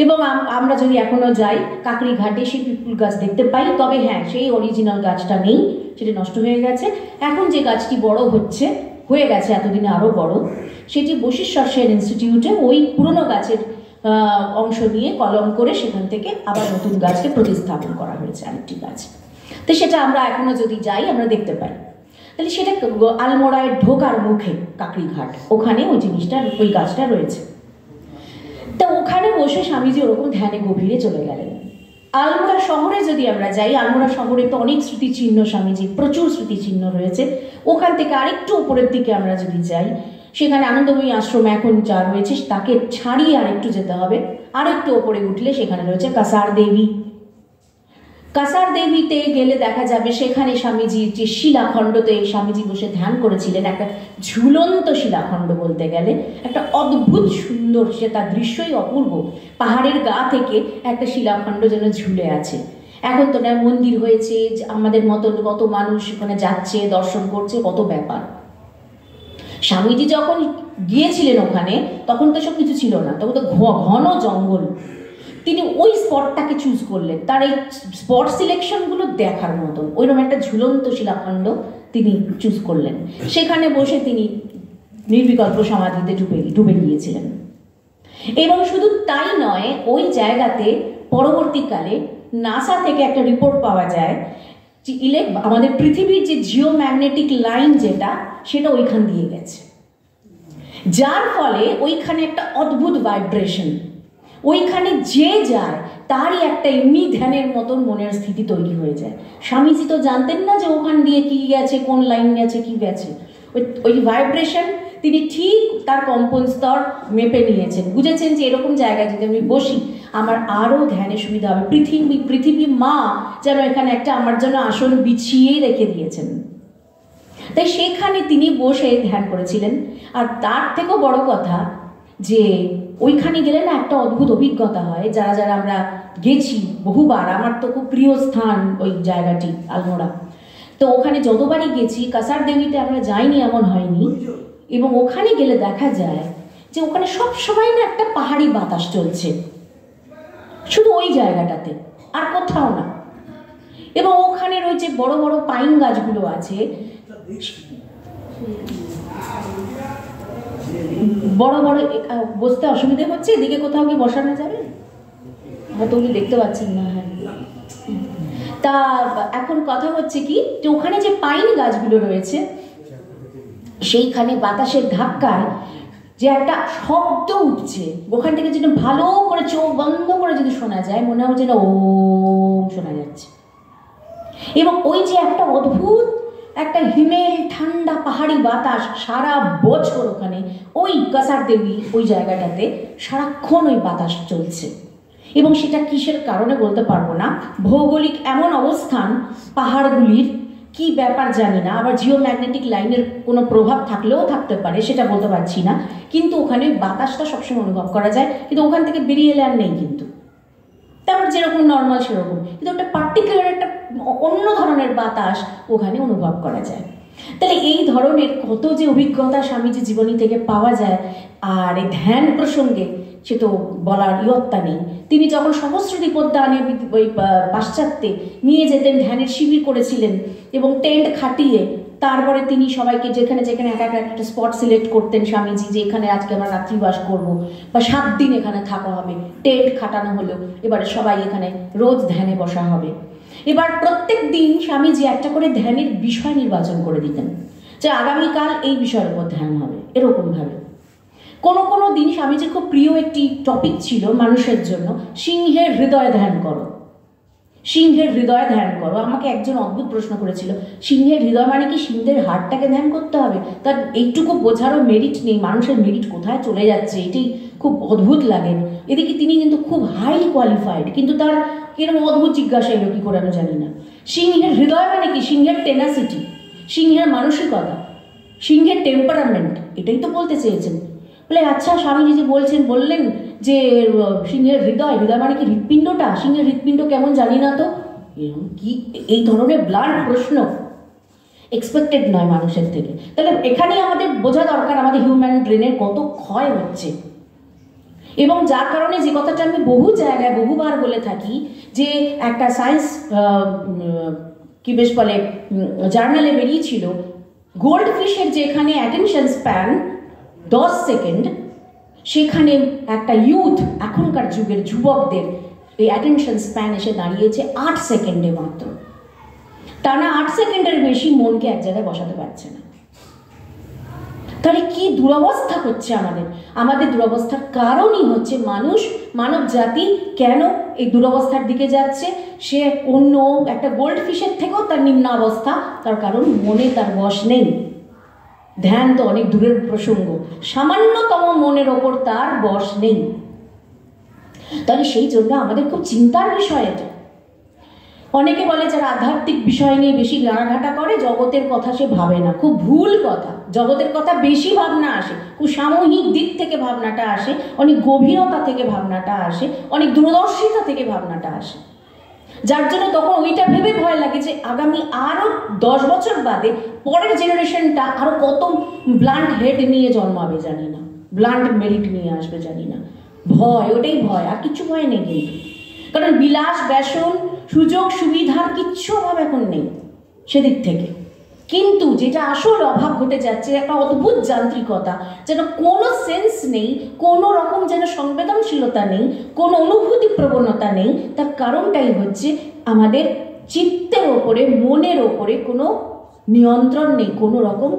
এবং আমরা যদি এখনো যাই কাকরি ঘাটে সেই পিপুল গাছ দেখতে পাই, তবে হ্যাঁ সেই অরিজিনাল গাছটা নেই, সেটা নষ্ট হয়ে গেছে। এখন যে গাছটি বড় হয়ে গেছে এতদিনে আরও বড়, সেটি বশিষ্ঠ সেন ইনস্টিটিউটে ওই পুরনো গাছের অংশ নিয়ে কলম করে সেখান থেকে আবার নতুন গাছকে প্রতিস্থাপন করা হয়েছে আরেকটি গাছ। তো সেটা আমরা এখনো যদি যাই আমরা দেখতে পাই। তাহলে সেটা আলমোড়ায় ঢোকার মুখে কাকরি ঘাট, ওখানে ওই জিনিসটা, ওই গাছটা রয়েছে। তা ওখানে বসে স্বামীজি ওরকম ধ্যানে গভীরে চলে গেলেন। আলমোড়া শহরে যদি আমরা যাই, আলমোড়া শহরে তো অনেক স্মৃতিচিহ্ন স্বামীজি, প্রচুর স্মৃতিচিহ্ন রয়েছে। ওখান থেকে আরেকটু উপরের দিকে আমরা যদি যাই, সেখানে আনন্দময়ী আশ্রম এখন যা রয়েছে তাকে ছাড়িয়ে আরেকটু যেতে হবে। আরেকটু ওপরে উঠলে সেখানে রয়েছে কাসার দেবী। কাসার দেবীতে গেলে দেখা যাবে সেখানে স্বামীজির যে শিলাখণ্ডতে স্বামীজি বসে ধ্যান করেছিলেন, একটা ঝুলন্ত শিলাখণ্ড বলতে গেলে, একটা অদ্ভুত সুন্দর, সে তার দৃশ্যই অপূর্ব। পাহাড়ের গা থেকে একটা শিলাখণ্ড যেন ঝুলে আছে। এখন তো না মন্দির হয়েছে, আমাদের মতন কত মানুষ সেখানে যাচ্ছে, দর্শন করছে, কত ব্যাপার। স্বামীজি যখন গিয়েছিলেন ওখানে তখন তো সব কিছু ছিল না, তখন তো ঘন জঙ্গল। তিনি ওই স্পটটাকে চুজ করলেন, তার এই স্পট সিলেকশনগুলো দেখার মতন। ওইরকম একটা ঝুলন্ত শিলাখণ্ড তিনি চুজ করলেন, সেখানে বসে তিনি নির্বিকল্প সমাধিতে ডুবে গিয়েছিলেন। এবং শুধু তাই নয়, ওই জায়গাতে পরবর্তীকালে নাসা থেকে একটা রিপোর্ট পাওয়া যায় যে আমাদের পৃথিবীর যে জিওম্যাগনেটিক লাইন যেটা, সেটা ওইখান দিয়ে গেছে, যার ফলে ওইখানে একটা অদ্ভুত ভাইব্রেশন, ওইখানে যে যায় তারই একটা এমনি ধ্যানের মতন মনের স্থিতি তৈরি হয়ে যায়। স্বামীজি তো জানতেন না যে ওখান দিয়ে কি গেছে, কোন লাইন গেছে, কি গেছে। ওই ভাইব্রেশন তিনি ঠিক তার কম্পন স্তর মেপে নিয়েছেন, বুঝেছেন যে এরকম জায়গায় যদি আমি বসি আমার আরও ধ্যানের সুবিধা হবে। পৃথিবী মা যেন এখানে একটা আমার জন্য আসন বিছিয়েই রেখে দিয়েছেন। তাই সেখানে তিনি বসে ধ্যান করেছিলেন। আর তার থেকেও বড় কথা যে ওইখানে গেলে না একটা অদ্ভুত অভিজ্ঞতা হয়। যারা আমরা গেছি বহুবার, আমার তো খুব প্রিয় স্থান ওই জায়গাটি আলমোড়া। তো ওখানে যতবারই গেছি, কাসার দেবীতে আমরা যাইনি এমন হয়নি। এবং ওখানে গেলে দেখা যায় যে ওখানে সব সময় না একটা পাহাড়ি বাতাস চলছে, শুধু ওই জায়গাটাতে, আর কোথাও না। এবং ওখানে রয়েছে বড় বড় পাইন গাছগুলো আছে, বড় বড়। বসতে অসুবিধে হচ্ছে, এদিকে কোথাও কি বসানো যাবে? হয়তো উনি দেখতে পাচ্ছেন না। হ্যাঁ, তা এখন কথা হচ্ছে কি, যে ওখানে যে পাইন গাছগুলো রয়েছে সেইখানে বাতাসের ধাক্কায় যে একটা শব্দ উঠছে, ওখান থেকে যেন ভালো করে চোখ বন্ধ করে যদি শোনা যায়, মনে হচ্ছে না ওম শোনা যাচ্ছে। এবং ওই যে একটা অদ্ভুত একটা হিমেল ঠান্ডা পাহাড়ি বাতাস সারা বছর ওখানে ওই কাসার দেবী ওই জায়গাটাতে সারাক্ষণ ওই বাতাস চলছে। এবং সেটা কিসের কারণে বলতে পারবো না, ভৌগোলিক এমন অবস্থান পাহাড়গুলির, কি ব্যাপার জানি না। আবার জিওম্যাগনেটিক লাইনের কোনো প্রভাব থাকলেও থাকতে পারে, সেটা বলতে পারছি না। কিন্তু ওখানে বাতাসটা সবসময় অনুভব করা যায়, কিন্তু ওখান থেকে বেরিয়ে এলে আর নেই। কিন্তু তারপর যেরকম নর্মাল সেরকম, কিন্তু একটা পার্টিকুলার একটা অন্য ধরনের বাতাস ওখানে অনুভব করা যায়। তাহলে এই ধরনের কত যে অভিজ্ঞতা স্বামীজি জীবনী থেকে পাওয়া যায়। আর এই ধ্যান প্রসঙ্গে সে তো বলার ইয়ত্তা নেই। তিনি যখন সহস্রদীপ উদ্যানে ওই পাশ্চাত্যে নিয়ে যেতেন, ধ্যানের শিবির করেছিলেন এবং টেন্ট খাটিয়ে তারপরে তিনি সবাইকে যেখানে যেখানে এক একটা স্পট সিলেক্ট করতেন স্বামীজি, যে এখানে আজকে আমরা রাত্রিবাস করব বা 7 দিন এখানে থাকা হবে, টেন্ট খাটানো হলো, এবারে সবাই এখানে রোজ ধ্যানে বসা হবে। এবার প্রত্যেক দিন স্বামীজি একটা করে ধ্যানের বিষয় নির্বাচন করে দিতেন, যে আগামীকাল এই বিষয়ের উপর ধ্যান হবে, এরকমভাবে। কোনো কোনো দিন স্বামীজির খুব প্রিয় একটি টপিক ছিল মানুষের জন্য, সিংহের হৃদয় ধ্যান করো। সিংহের হৃদয় ধ্যান করো। আমাকে একজন অদ্ভুত প্রশ্ন করেছিল, সিংহের হৃদয় মানে কি সিংহের হাড়টাকে ধ্যান করতে হবে? তার এইটুকু বোঝারও মেরিট নেই, মানুষের মেরিট কোথায় চলে যাচ্ছে, এটাই খুব অদ্ভুত লাগে। এদিকে তিনি কিন্তু খুব হাইলি কোয়ালিফাইড, কিন্তু তার কিরকম অদ্ভুত জিজ্ঞাসা এলো কি করে আমি জানি না। সিংহের হৃদয় মানে কি? সিংহের টেনাসিটি, সিংহের মানসিকতা, সিংহের টেম্পারামেন্ট, এটাই তো বলতে চেয়েছেন। বলে আচ্ছা স্বামীজি যে বললেন যে সিংহের হৃদয়, হৃদয় মানে কি হৃৎপিণ্ডটা? সিংহের হৃৎপিণ্ড কেমন জানি না তো। কি এই ধরনের ব্লান্ট প্রশ্ন এক্সপেক্টেড নয় মানুষের থেকে। তাহলে এখানেই আমাদের বোঝা দরকার আমাদের হিউম্যান ব্রেনের কত ক্ষয় হচ্ছে, এবং যার কারণে যে কথাটা আমি বহু জায়গায় বহুবার বলে থাকি, যে একটা সায়েন্স কি বেশ বলে জার্নালে বেরিয়েছিল, গোল্ড ফিশের যেখানে অ্যাটেনশন স্প্যান 10 সেকেন্ড, সেখানে একটা ইউথ, এখনকার যুগের যুবকদের এই অ্যাটেনশন স্প্যান এসে দাঁড়িয়েছে 8 সেকেন্ডে মাত্র। টানা 8 সেকেন্ডের বেশি মনকে এক জায়গায় বসাতে পারছে না। তাহলে কি দুরবস্থা হচ্ছে আমাদের দুরবস্থার কারণই হচ্ছে মানব জাতি কেন এই দুরবস্থার দিকে যাচ্ছে। সে অন্য একটা গোল্ড ফিশের থেকেও তার নিম্ন অবস্থা, তার কারণ মনে তার বশ নেই। ধ্যান তো অনেক দূরের প্রসঙ্গ, সামান্যতম মনের ওপর তার বশ নেই। তাহলে সেই জন্য আমাদের খুব চিন্তার বিষয় এটা। অনেকে বলে যারা আধ্যাত্মিক বিষয় নিয়ে বেশি গাঁড়াঘাটা করে, জগতের কথা সে ভাবে না। খুব ভুল কথা। জগতের কথা বেশি ভাবনা আসে, খুব সামূহিক দিক থেকে ভাবনাটা আসে, অনেক গভীরতা থেকে ভাবনাটা আসে, অনেক দূরদর্শিতা থেকে ভাবনাটা আসে, যার জন্য তখন ওইটা ভেবে ভয় লাগে যে আগামী আরও 10 বছর বাদে পরের জেনারেশনটা আরও কত ব্লান্ট হেড নিয়ে জন্মাবে জানি না, ব্লান্ট মেরিট নিয়ে আসবে জানি না। ভয়, ওটাই ভয়, আর কিছু ভয় নেই। কিন্তু কারণ বিলাস ব্যসন সুযোগ সুবিধার কিচ্ছু অভাব এখন নেই সেদিক থেকে। কিন্তু যেটা আসল অভাব ঘটে যাচ্ছে, একটা অদ্ভুত যান্ত্রিকতা, যেন কোনো সেন্স নেই, কোনো রকম যেন সংবেদনশীলতা নেই, কোনো অনুভূতি প্রবণতা নেই। তার কারণটাই হচ্ছে আমাদের চিত্তের ওপরে, মনের ওপরে কোনো নিয়ন্ত্রণ নেই, কোনো রকম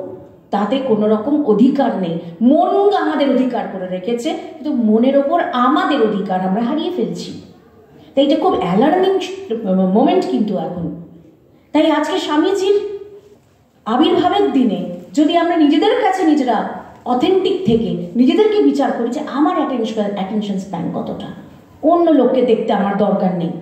তাতে কোনো রকম অধিকার নেই। মন আমাদের অধিকার করে রেখেছে, কিন্তু মনের ওপর আমাদের অধিকার আমরা হারিয়ে ফেলছি। তাই এটা খুব অ্যালার্মিং মোমেন্ট কিন্তু এখন। তাই আজকে স্বামীজির আবির্ভাবের দিনে যদি আমরা নিজেদের কাছে নিজেরা অথেন্টিক থেকে নিজেদেরকে বিচার করি যে আমার অ্যাটেনশন স্প্যান কতটা, অন্য লোককে দেখতে আমার দরকার নেই,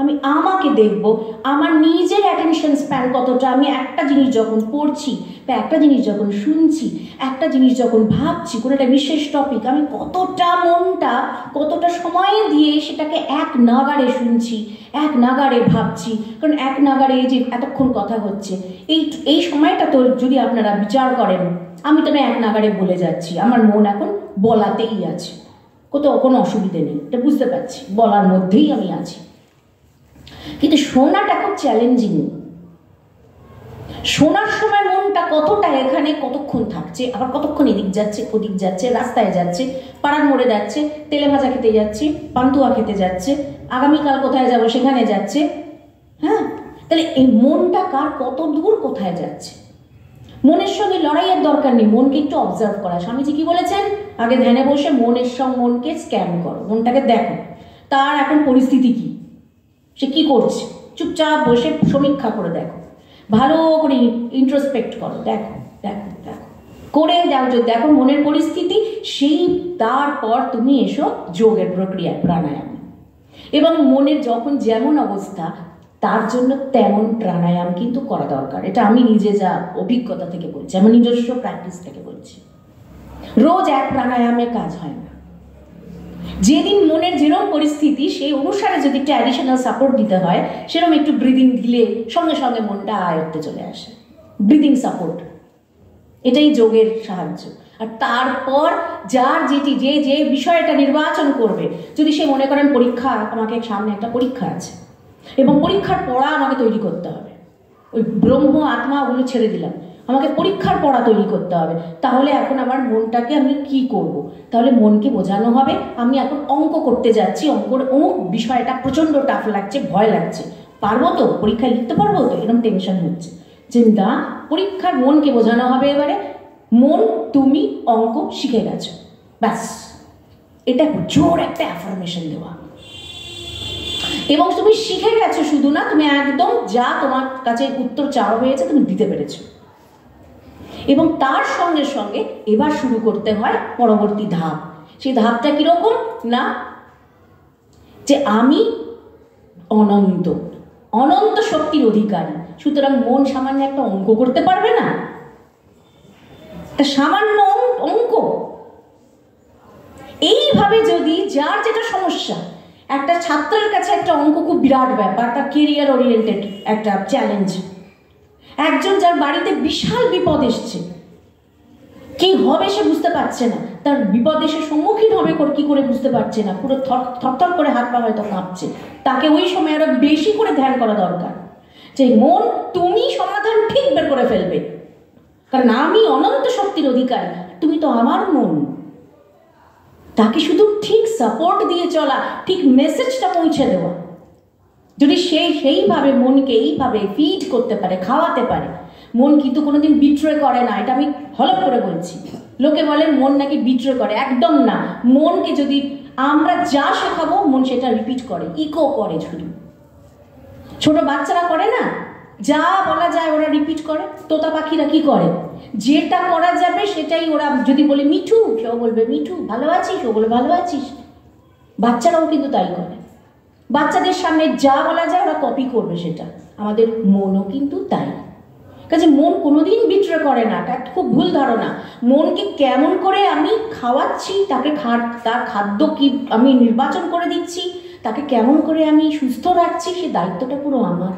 আমি আমাকে দেখব আমার নিজের অ্যাটেনশন স্প্যান কতটা। আমি একটা জিনিস যখন পড়ছি বা একটা জিনিস যখন শুনছি, একটা জিনিস যখন ভাবছি, কোনো একটা বিশেষ টপিক, আমি কতটা মনটা কতটা সময় দিয়ে সেটাকে এক নাগাড়ে শুনছি, এক নাগাড়ে ভাবছি। কারণ এক নাগাড়ে যে এতক্ষণ কথা হচ্ছে, এই সময়টা তো যদি আপনারা বিচার করেন, আমি তো এক নাগাড়ে বলে যাচ্ছি, আমার মন এখন বলাতেই আছে, কোনো অসুবিধে নেই, এটা বুঝতে পারছি, বলার মধ্যেই আমি আছি। কিন্তু শোনাটা খুব চ্যালেঞ্জিং। শোনার সময় মনটা কতটা এখানে কতক্ষণ থাকছে, আবার কতক্ষণ এদিক যাচ্ছে ওদিক যাচ্ছে, রাস্তায় যাচ্ছে, পাড়ার মোড়ে যাচ্ছে, তেলে ভাজা খেতে যাচ্ছে, পান্তুয়া খেতে যাচ্ছে, আগামীকাল কোথায় যাব সেখানে যাচ্ছে। হ্যাঁ, তাহলে এই মনটা কার কত দূর কোথায় যাচ্ছে। মনের সঙ্গে লড়াইয়ের দরকার নেই, মনকে একটু অবজার্ভ করা। স্বামীজি কি বলেছেন? আগে ধ্যানে বসে মনের সঙ্গে মনকে স্ক্যান করো, মনটাকে দেখো তার এখন পরিস্থিতি কি, সে কি করছে, চুপচাপ বসে সমীক্ষা করে দেখো, ভালো করে ইন্ট্রোস্পেক্ট করো, দেখো দেখো দেখো করে দেখো মনের পরিস্থিতি। সেই তারপর তুমি এসো যোগের প্রক্রিয়া, প্রাণায়াম। এবং মনের যখন যেমন অবস্থা তার জন্য তেমন প্রাণায়াম কিন্তু করা দরকার। এটা আমি নিজে যা অভিজ্ঞতা থেকে বলছি, আমার নিজস্ব প্র্যাকটিস থেকে বলছি। রোজ এক প্রাণায়ামে কাজ হয় না। যেদিন মনের যেরকম পরিস্থিতি সেই অনুসারে যদি একটা অ্যাডিশনাল সাপোর্ট দিতে হয়, সেরকম একটু ব্রিদিং দিলে সঙ্গে সঙ্গে মনটা আয়ত্তে চলে আসে। ব্রিদিং সাপোর্ট, এটাই যোগের সাহায্য। আর তারপর যার যে বিষয়টা নির্বাচন করবে, যদি সে মনে করেন পরীক্ষা, আমাকে সামনে একটা পরীক্ষা আছে এবং পরীক্ষার পড়া আমাকে তৈরি করতে হবে, ওই ব্রহ্ম আত্মা ওগুলো ছেড়ে দিলাম, আমাকে পরীক্ষার পড়া তৈরি করতে হবে, তাহলে এখন আমার মনটাকে আমি কি করব? তাহলে মনকে বোঝানো হবে আমি এখন অঙ্ক করতে যাচ্ছি, অমুক বিষয়টা প্রচণ্ড টাফ লাগছে, ভয় লাগছে, পারবো তো, পরীক্ষায় লিখতে পারবো তো, এরকম টেনশন হচ্ছে যে না, পরীক্ষার মনকে বোঝানো হবে এবারে, মন তুমি অঙ্ক শিখে গেছো, ব্যাস। এটা জোর একটা অ্যাফার্মেশন দেওয়া। এবং তুমি শিখে গেছো শুধু না, তুমি একদম যা তোমার কাছে উত্তর চাওয়া হয়েছে তুমি দিতে পেরেছো। এবং তার সঙ্গে সঙ্গে এবার শুরু করতে হয় পরবর্তী ধাপ। সেই ধাপটা কিরকম না, যে আমি অনন্ত, অনন্ত শক্তির অধিকারী, সুতরাং মন সামান্য একটা অঙ্ক করতে পারবে না, একটা সামান্য অঙ্ক। এইভাবে যদি যার যেটা সমস্যা, একটা ছাত্রের কাছে একটা অঙ্ক খুব বিরাট ব্যাপার, তার কেরিয়ার ওরিয়েন্টেড একটা চ্যালেঞ্জ। একজন যার বাড়িতে বিশাল বিপদ এসছে, কি হবে সে বুঝতে পারছে না, তার বিপদে সে সম্মুখীন হবে কি করে বুঝতে পারছে না, পুরো থরথর করে হাত পা হয়তো কাঁপছে, তাকে ওই সময় আরো বেশি করে ধ্যান করা দরকার যে মন তুমি সমাধান ঠিক বের করে ফেলবে, কারণ আমি অনন্ত শক্তির অধিকারী, তুমি তো আমার মন। তাকে শুধু ঠিক সাপোর্ট দিয়ে চলা, ঠিক মেসেজটা পৌঁছে দেওয়া। যদি সেইভাবে মনকে এইভাবে ফিড করতে পারে, খাওয়াতে পারে, মন কিন্তু কোনোদিন বিট্রে করে না, এটা আমি হলপ করে বলছি। লোকে বলেন মন নাকি বিট্রে করে, একদম না। মনকে যদি আমরা যা শেখাবো মন সেটা রিপিট করে, ইকো করে। শুধু ছোট বাচ্চারা করে না, যা বলা যায় ওরা রিপিট করে। তোতা পাখিরা কি করে, যেটা করা যাবে সেটাই ওরা, যদি বলে মিঠু সেও বলবে মিঠু, ভালো আছিস ও বলে ভালো আছিস। বাচ্চারাও কিন্তু তাই করে, বাচ্চাদের সামনে যা বলা যায় ওরা কপি করবে সেটা। আমাদের মনও কিন্তু তাই। কাজে মন কোনোদিন বিট্রে করে না, এটা খুব ভুল ধারণা। মনকে কেমন করে আমি খাওয়াচ্ছি, তাকে তার খাদ্য কি আমি নির্বাচন করে দিচ্ছি, তাকে কেমন করে আমি সুস্থ রাখছি, সে দায়িত্বটা পুরো আমার।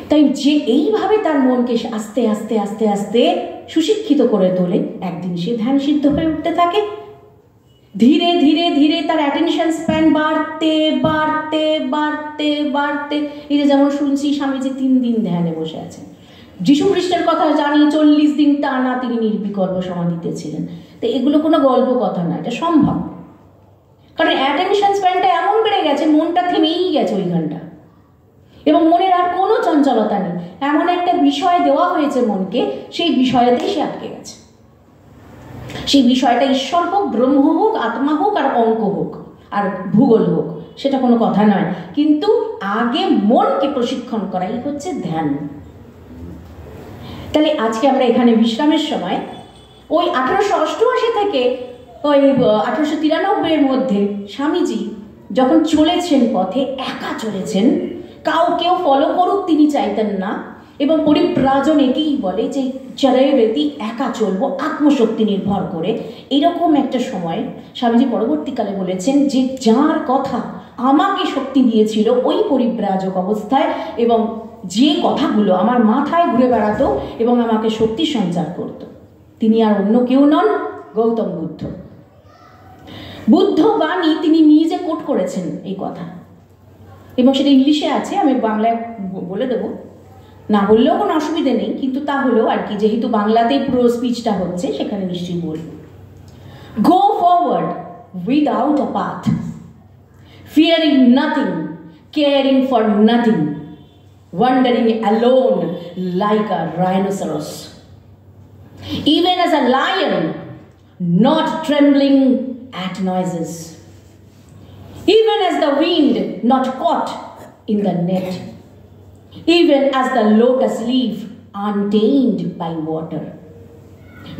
তাই যে এইভাবে তার মনকে আস্তে আস্তে আস্তে আস্তে সুশিক্ষিত করে তোলে, একদিন সে ধ্যান সিদ্ধ হয়ে উঠতে থাকে। ধীরে ধীরে ধীরে তার অ্যাটেনশন স্প্যান বাড়তে বাড়তে বাড়তে বাড়তে, এই যে যেমন শুনছি স্বামীজি 3 দিন ধ্যানে বসে আছেন, যীশু খ্রিস্টের কথা জানি 40 দিন টানা তিনি নির্বিকল্প সমাধিতে ছিলেন। তো এগুলো কোনো গল্প কথা না, এটা সম্ভব। কারণ অ্যাটেনশন স্প্যানটা এমন বেড়ে গেছে, মনটা থেমেই গেছে ওই ঘন্টা, এবং মনের আর কোনো চঞ্চলতা নেই। এমন একটা বিষয় দেওয়া হয়েছে মনকে, সেই বিষয়তেই সে আটকে গেছে। সেই বিষয়টা ঈশ্বর হোক, ব্রহ্ম হোক, আত্মা হোক, আর অঙ্ক হোক, আর ভূগোল হোক, সেটা কোনো কথা নয়। কিন্তু আগে মনকে প্রশিক্ষণ করাই হচ্ছে ধ্যান। তাহলে আজকে আমরা এখানে বিশ্রামের সময় ওই 1888 থেকে ওই 1893 মধ্যে স্বামীজি যখন চলেছেন পথে, একা চলেছেন, কেউ ফলো করুক তিনি চাইতেন না, এবং পরিব্রাজন একেই বলে যে চরৈবেতি, একা চলবো আত্মশক্তি নির্ভর করে। এরকম একটা সময় স্বামীজি পরবর্তীকালে বলেছেন যে যার কথা আমাকে শক্তি দিয়েছিল ওই পরিব্রাজক অবস্থায়, এবং যে কথাগুলো আমার মাথায় ঘুরে বেড়াতো এবং আমাকে শক্তি সঞ্চার করত, তিনি আর অন্য কেউ নন, গৌতম বুদ্ধ। বুদ্ধ বাণী তিনি নিজে কোট করেছেন এই কথা, এবং সেটা ইংলিশে আছে, আমি বাংলায় বলে দেবো, না বললেও কোনো অসুবিধে নেই, কিন্তু তাহলেও আর কি, যেহেতু বাংলাতেই পুরো স্পিচটা হচ্ছে সেখানে নিশ্চয়ই বলব। Go forward without a path, fearing nothing, caring for nothing, wandering alone like a rhinoceros, even as a lion, not trembling at noises, even as the wind not caught in the net, even as the lotus leaf untamed by water,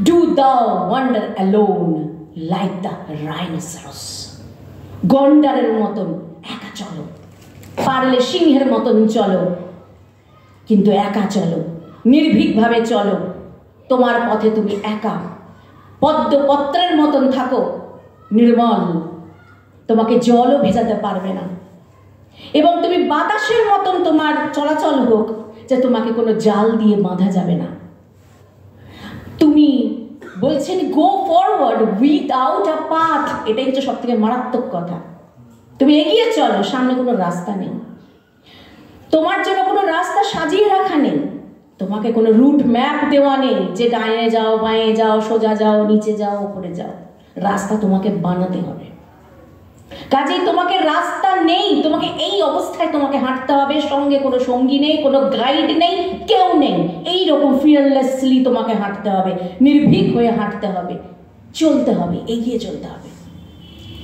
do thou wander alone like the rhinoceros. গন্ডারের মতন একা চলো, পারলে সিংহের মতন চলো, কিন্তু একা চলো, নির্ভীকভাবে চলো। তোমার পথে তুমি একা, পদ্মপত্রের মতন থাকো, নির্মল, তোমাকে জলও ভেজাতে পারবে না, এবং তুমি বাতাসের মতন তোমার চলাচল হোক, যে তোমাকে কোনো জাল দিয়ে বাঁধা যাবে না। তুমি বলছেন গো ফরওয়ার্ড উইদাউট আ পাথ, এটাই হচ্ছে সব থেকে মারাত্মক কথা। তুমি এগিয়ে চলো, সামনে কোনো রাস্তা নেই, তোমার জন্য কোনো রাস্তা সাজিয়ে রাখা নেই, তোমাকে কোনো রুট ম্যাপ দেওয়া নেই যে ডাইনে যাও, বাঁয়ে যাও, সোজা যাও, নিচে যাও, উপরে যাও। রাস্তা তোমাকে বানাতে হবে। কাজেই তোমাকে রাস্তা নেই, তোমাকে এই অবস্থায় তোমাকে হাঁটতে হবে, সঙ্গে কোনো সঙ্গী নেই, কোনো গাইড নেই, কেউ নেই, এইরকম ফিয়ারলেসলি তোমাকে হাঁটতে হবে, নির্ভীক হয়ে হাঁটতে হবে, চলতে হবে, এগিয়ে চলতে হবে।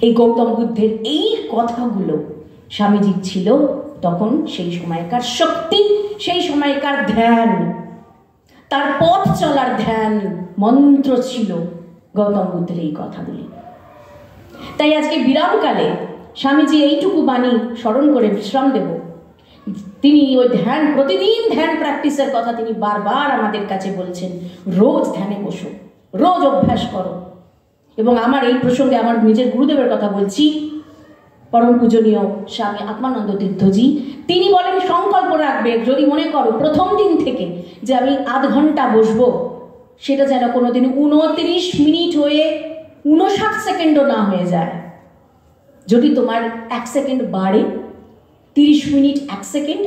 এই গৌতম বুদ্ধের এই কথাগুলো স্বামীজির ছিল তখন সেই সময়কার শক্তি, সেই সময়কার ধ্যান, তার পথ চলার ধ্যান মন্ত্র ছিল গৌতম বুদ্ধের এই কথাগুলি। তাই আজকে বিরামকালে স্বামীজি এইটুকু বাণী স্মরণ করে বিশ্রাম দেব। তিনি ওই ধ্যান, প্রতিদিন ধ্যান প্র্যাকটিসের কথা তিনি বারবার আমাদের কাছে বলছেন, রোজ ধ্যানে বসো, রোজ অভ্যাস করো। এবং আমার এই প্রসঙ্গে আমার নিজের গুরুদেবের কথা বলছি, পরম পূজনীয় স্বামী আত্মানন্দ তীর্থজি, তিনি বলেন সংকল্প রাখবে, যদি মনে করো প্রথম দিন থেকে যে আমি আধ ঘন্টা বসবো, সেটা যেন কোনোদিন 29 মিনিট হয়ে 59 সেকেন্ডও না হয়ে যায়। যদি তোমার 1 সেকেন্ড বাড়ে, 30 মিনিট 1 সেকেন্ড,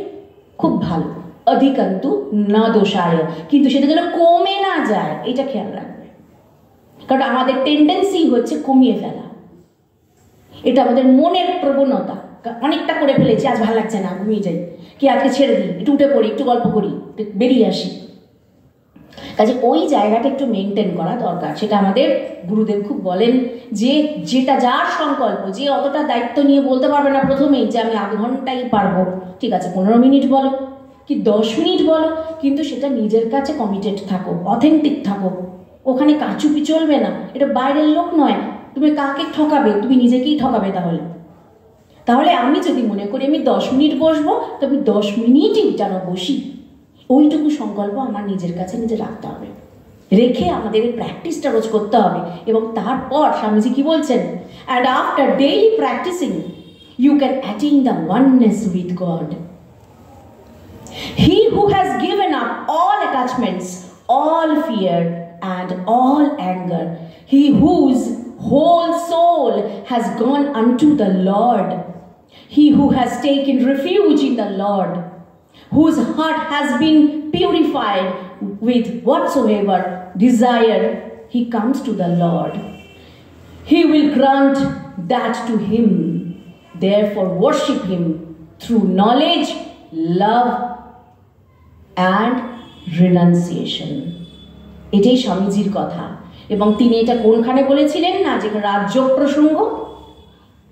খুব ভালো, অধিকন্তু না দোষায়, কিন্তু সেটা যেন কমে না যায়, এটা খেয়াল রাখবে। কারণ আমাদের টেন্ডেন্সি হচ্ছে কমিয়ে ফেলা, এটা আমাদের মনের প্রবণতা। অনেকটা করে ফেলেছি, আজ ভালো লাগছে না, ঘুমিয়ে যাই, কি আজকে ছেড়ে দিই, একটু উঠে পড়ি, একটু গল্প করি, বেরিয়ে আসি। কাজে ওই জায়গাটা একটু মেনটেন করা দরকার। সেটা আমাদের গুরুদেব খুব বলেন যে যেটা যার সংকল্প, যে অতটা দায়িত্ব নিয়ে বলতে পারবে না প্রথমেই যে আমি আধ ঘন্টাই পারবো, ঠিক আছে 15 মিনিট বলো কি 10 মিনিট বলো, কিন্তু সেটা নিজের কাছে কমিটেড থাকো, অথেন্টিক থাকো, ওখানে কাচুপি চলবে না। এটা বাইরের লোক নয়, তুমি কাকে ঠকাবে, তুমি নিজেকেই ঠকাবে। তাহলে আমি যদি মনে করি আমি 10 মিনিট বসবো, তো আমি 10 মিনিটই যেন বসি, ওইটুকু সংকল্প আমার নিজের কাছে নিজে রাখতে হবে, রেখে আমাদের এই প্র্যাকটিসটা রোজ করতে হবে। এবং তারপর স্বামীজি কি বলছেন, and after daily practising you can attain the oneness with God. He who has given up all attachments, all fear and all anger, he whose whole soul has gone unto the Lord, he who has taken refuge in the Lord, whose heart has been purified with whatsoever desire he comes to the Lord, he will grant that to him. Therefore worship him through knowledge, love and renunciation. এটাই স্বামীজির কথা। এবং তিনি এটা কোনখানে বলেছিলেন না, যে রাজযোগ প্রসঙ্গ,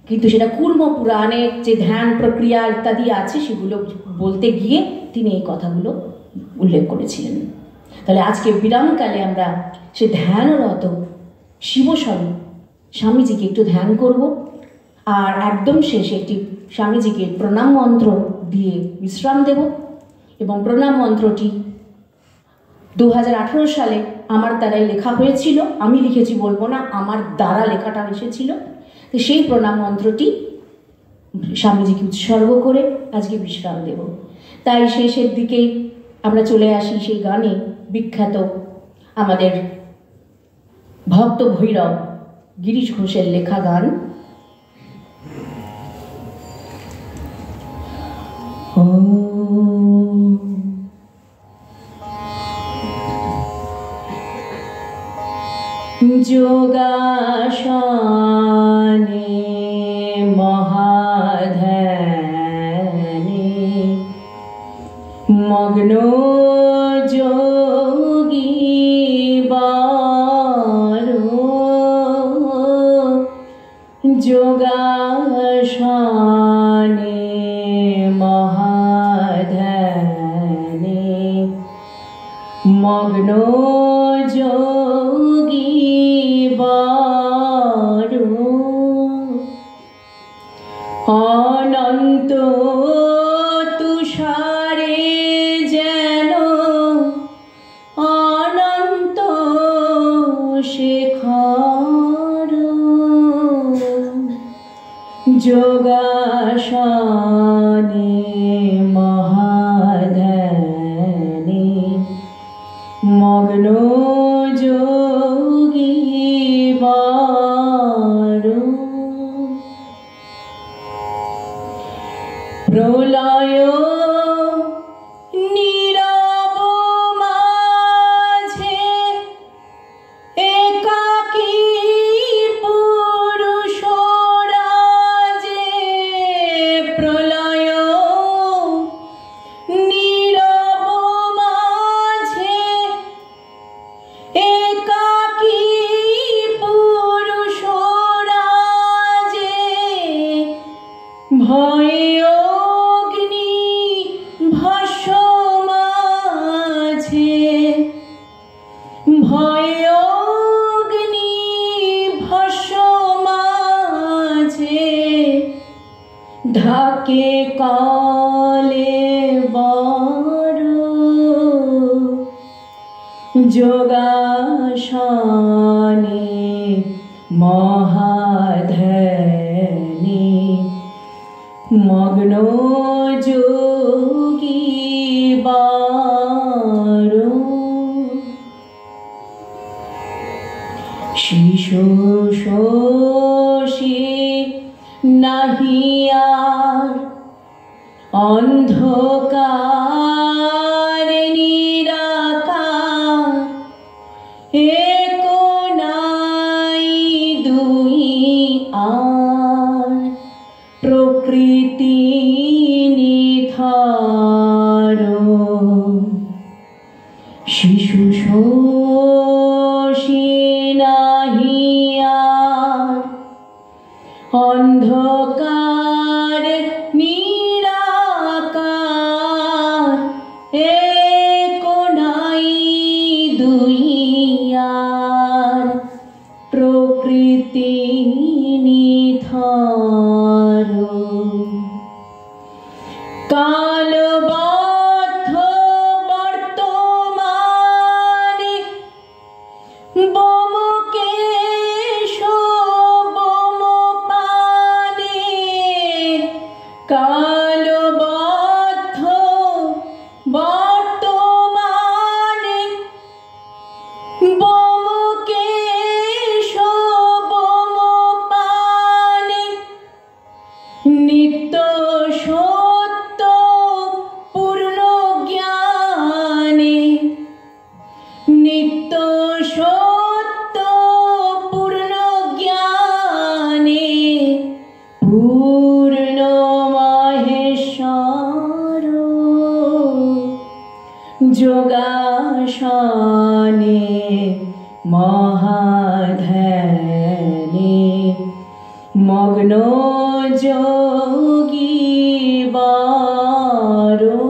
কিন্তু সেটা কুর্ম পুরাণে যে ধ্যান প্রক্রিয়া ইত্যাদি আছে সেগুলো বলতে গিয়ে তিনি এই কথাগুলো উল্লেখ করেছিলেন। তাহলে আজকে বিরামকালে আমরা সে ধ্যানরত শিবস্বরূপ স্বামীজিকে একটু ধ্যান করব, আর একদম শেষে একটি স্বামীজিকে প্রণাম মন্ত্র দিয়ে বিশ্রাম দেব। এবং প্রণাম মন্ত্রটি 2018 সালে আমার দ্বারাই লেখা হয়েছিল, আমি লিখেছি বলবো না, আমার দ্বারা লেখাটা এসেছিল। তো সেই প্রণাম মন্ত্রটি স্বামীজিকে উৎসর্গ করে আজকে বিশ্রাম দেব। তাই শেষের দিকেই আমরা চলে আসি সেই গানে, বিখ্যাত আমাদের ভক্ত ভৈরব গিরিশ ঘোষের লেখা গান, যোগাসনে মহাধ্যানে মগ্ন যোগী বারো, যোগাসনে মহাধ্যানে মগ্ন যোগী বারো, অনন্ত তুষারে যেন অনন্ত শেখর, যোগাসনে মহাধ্যানে মগ্ন যোগী বারো, প্রলয় নীরব মাঝে একাকী পুরুষ ধাকে কালে বারো যোগাসনে মহাধ্যানে মগ্ন যোগী বারো শিশু শোষে নাহিয়ার অন্ধকার নিরাকার এক নাই দুই আর প্রকৃতি নিথার শিশু শোষে নাহিয়ার অন্ধকার নিরাকার এক নাই দুই আর প্রকৃতি নিথার কালবদ্ধ বর্তমানে বোমকেশ বোমপানে কালবদ্ধ বর্তমানে বোমকেশ বোমপানে নিত্য সত্য পূর্ণ জ্ঞানে নিত্য সত্য পূর্ণ জ্ঞানে পূর্ণ মহেশ্বর যোগাসনে মহাধ্যানে মগ্ন যোগী বারো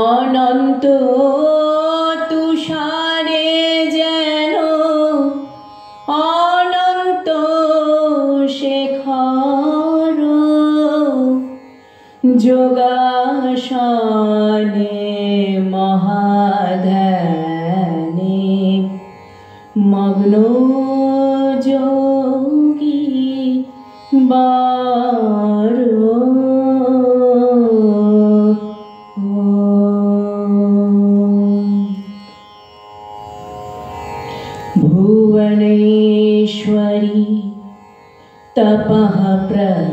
অনন্ত তুষারে যেন অনন্ত শেখর যোগাসনে মহাধ্যানে মগ্ন যোগী বারো भुवनेश्वरी तपः प्रसादाय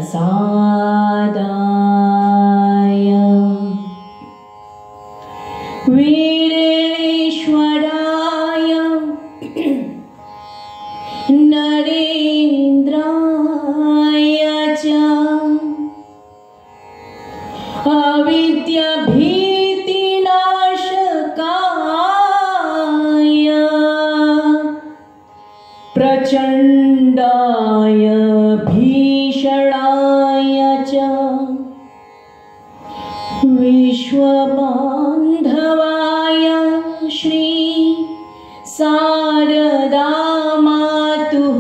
वीरेश्वराय नरेन्द्राय च अविद्याभीतिनाशकाय प्रचण्डाय भीषणाय च विश्वबान्धवाय श्री शारदा मातुः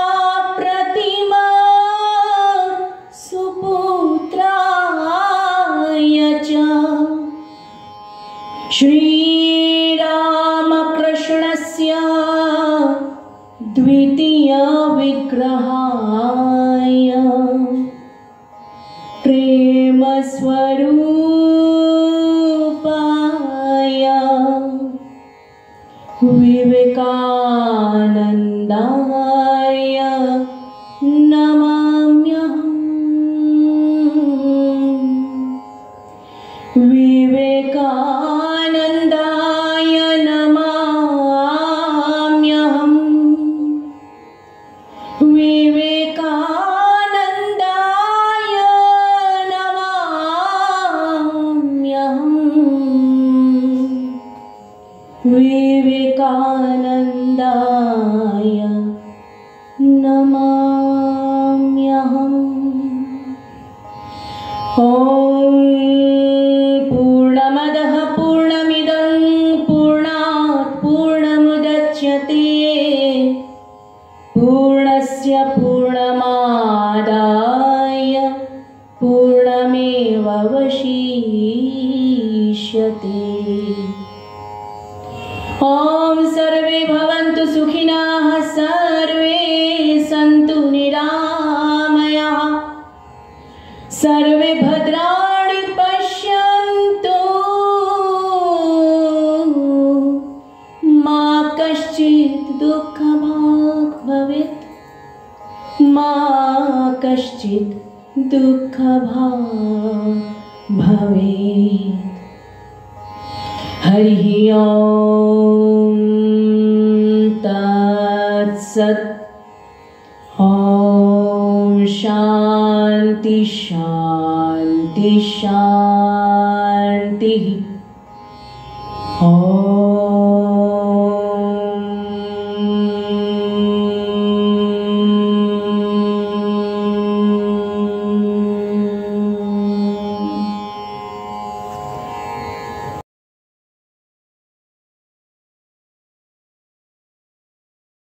प्राणप्रतिमा सुपुत्राय च श्रीरामकृष्णस्य द्वितीय विग्रहाय प्रेम स्वरूपाय विवेकानन्दाय नमाम्यहम् विवेकानन्दाय नमाम्यहम् विवेकानन्दाय नमाम्यहम् विवेकानन्दाय नमाम्यहम् ॐ पूर्णमदः पूर्णमिदं पूर्णात् पूर्णमुदच्यते दृश्यते। ॐ सर्वे भवन्तु सुखिनः, सर्वे सन्तु निरामयाः, सर्वे भद्राणि पश्यन्तु, मा कश्चित् दुःखभाग् भवेत्, मा कश्चित् दुःखभाग् भवेत्। हरिः ॐ तत्सत्। ॐ शान्ति शान्ति शान्तिः। ॐ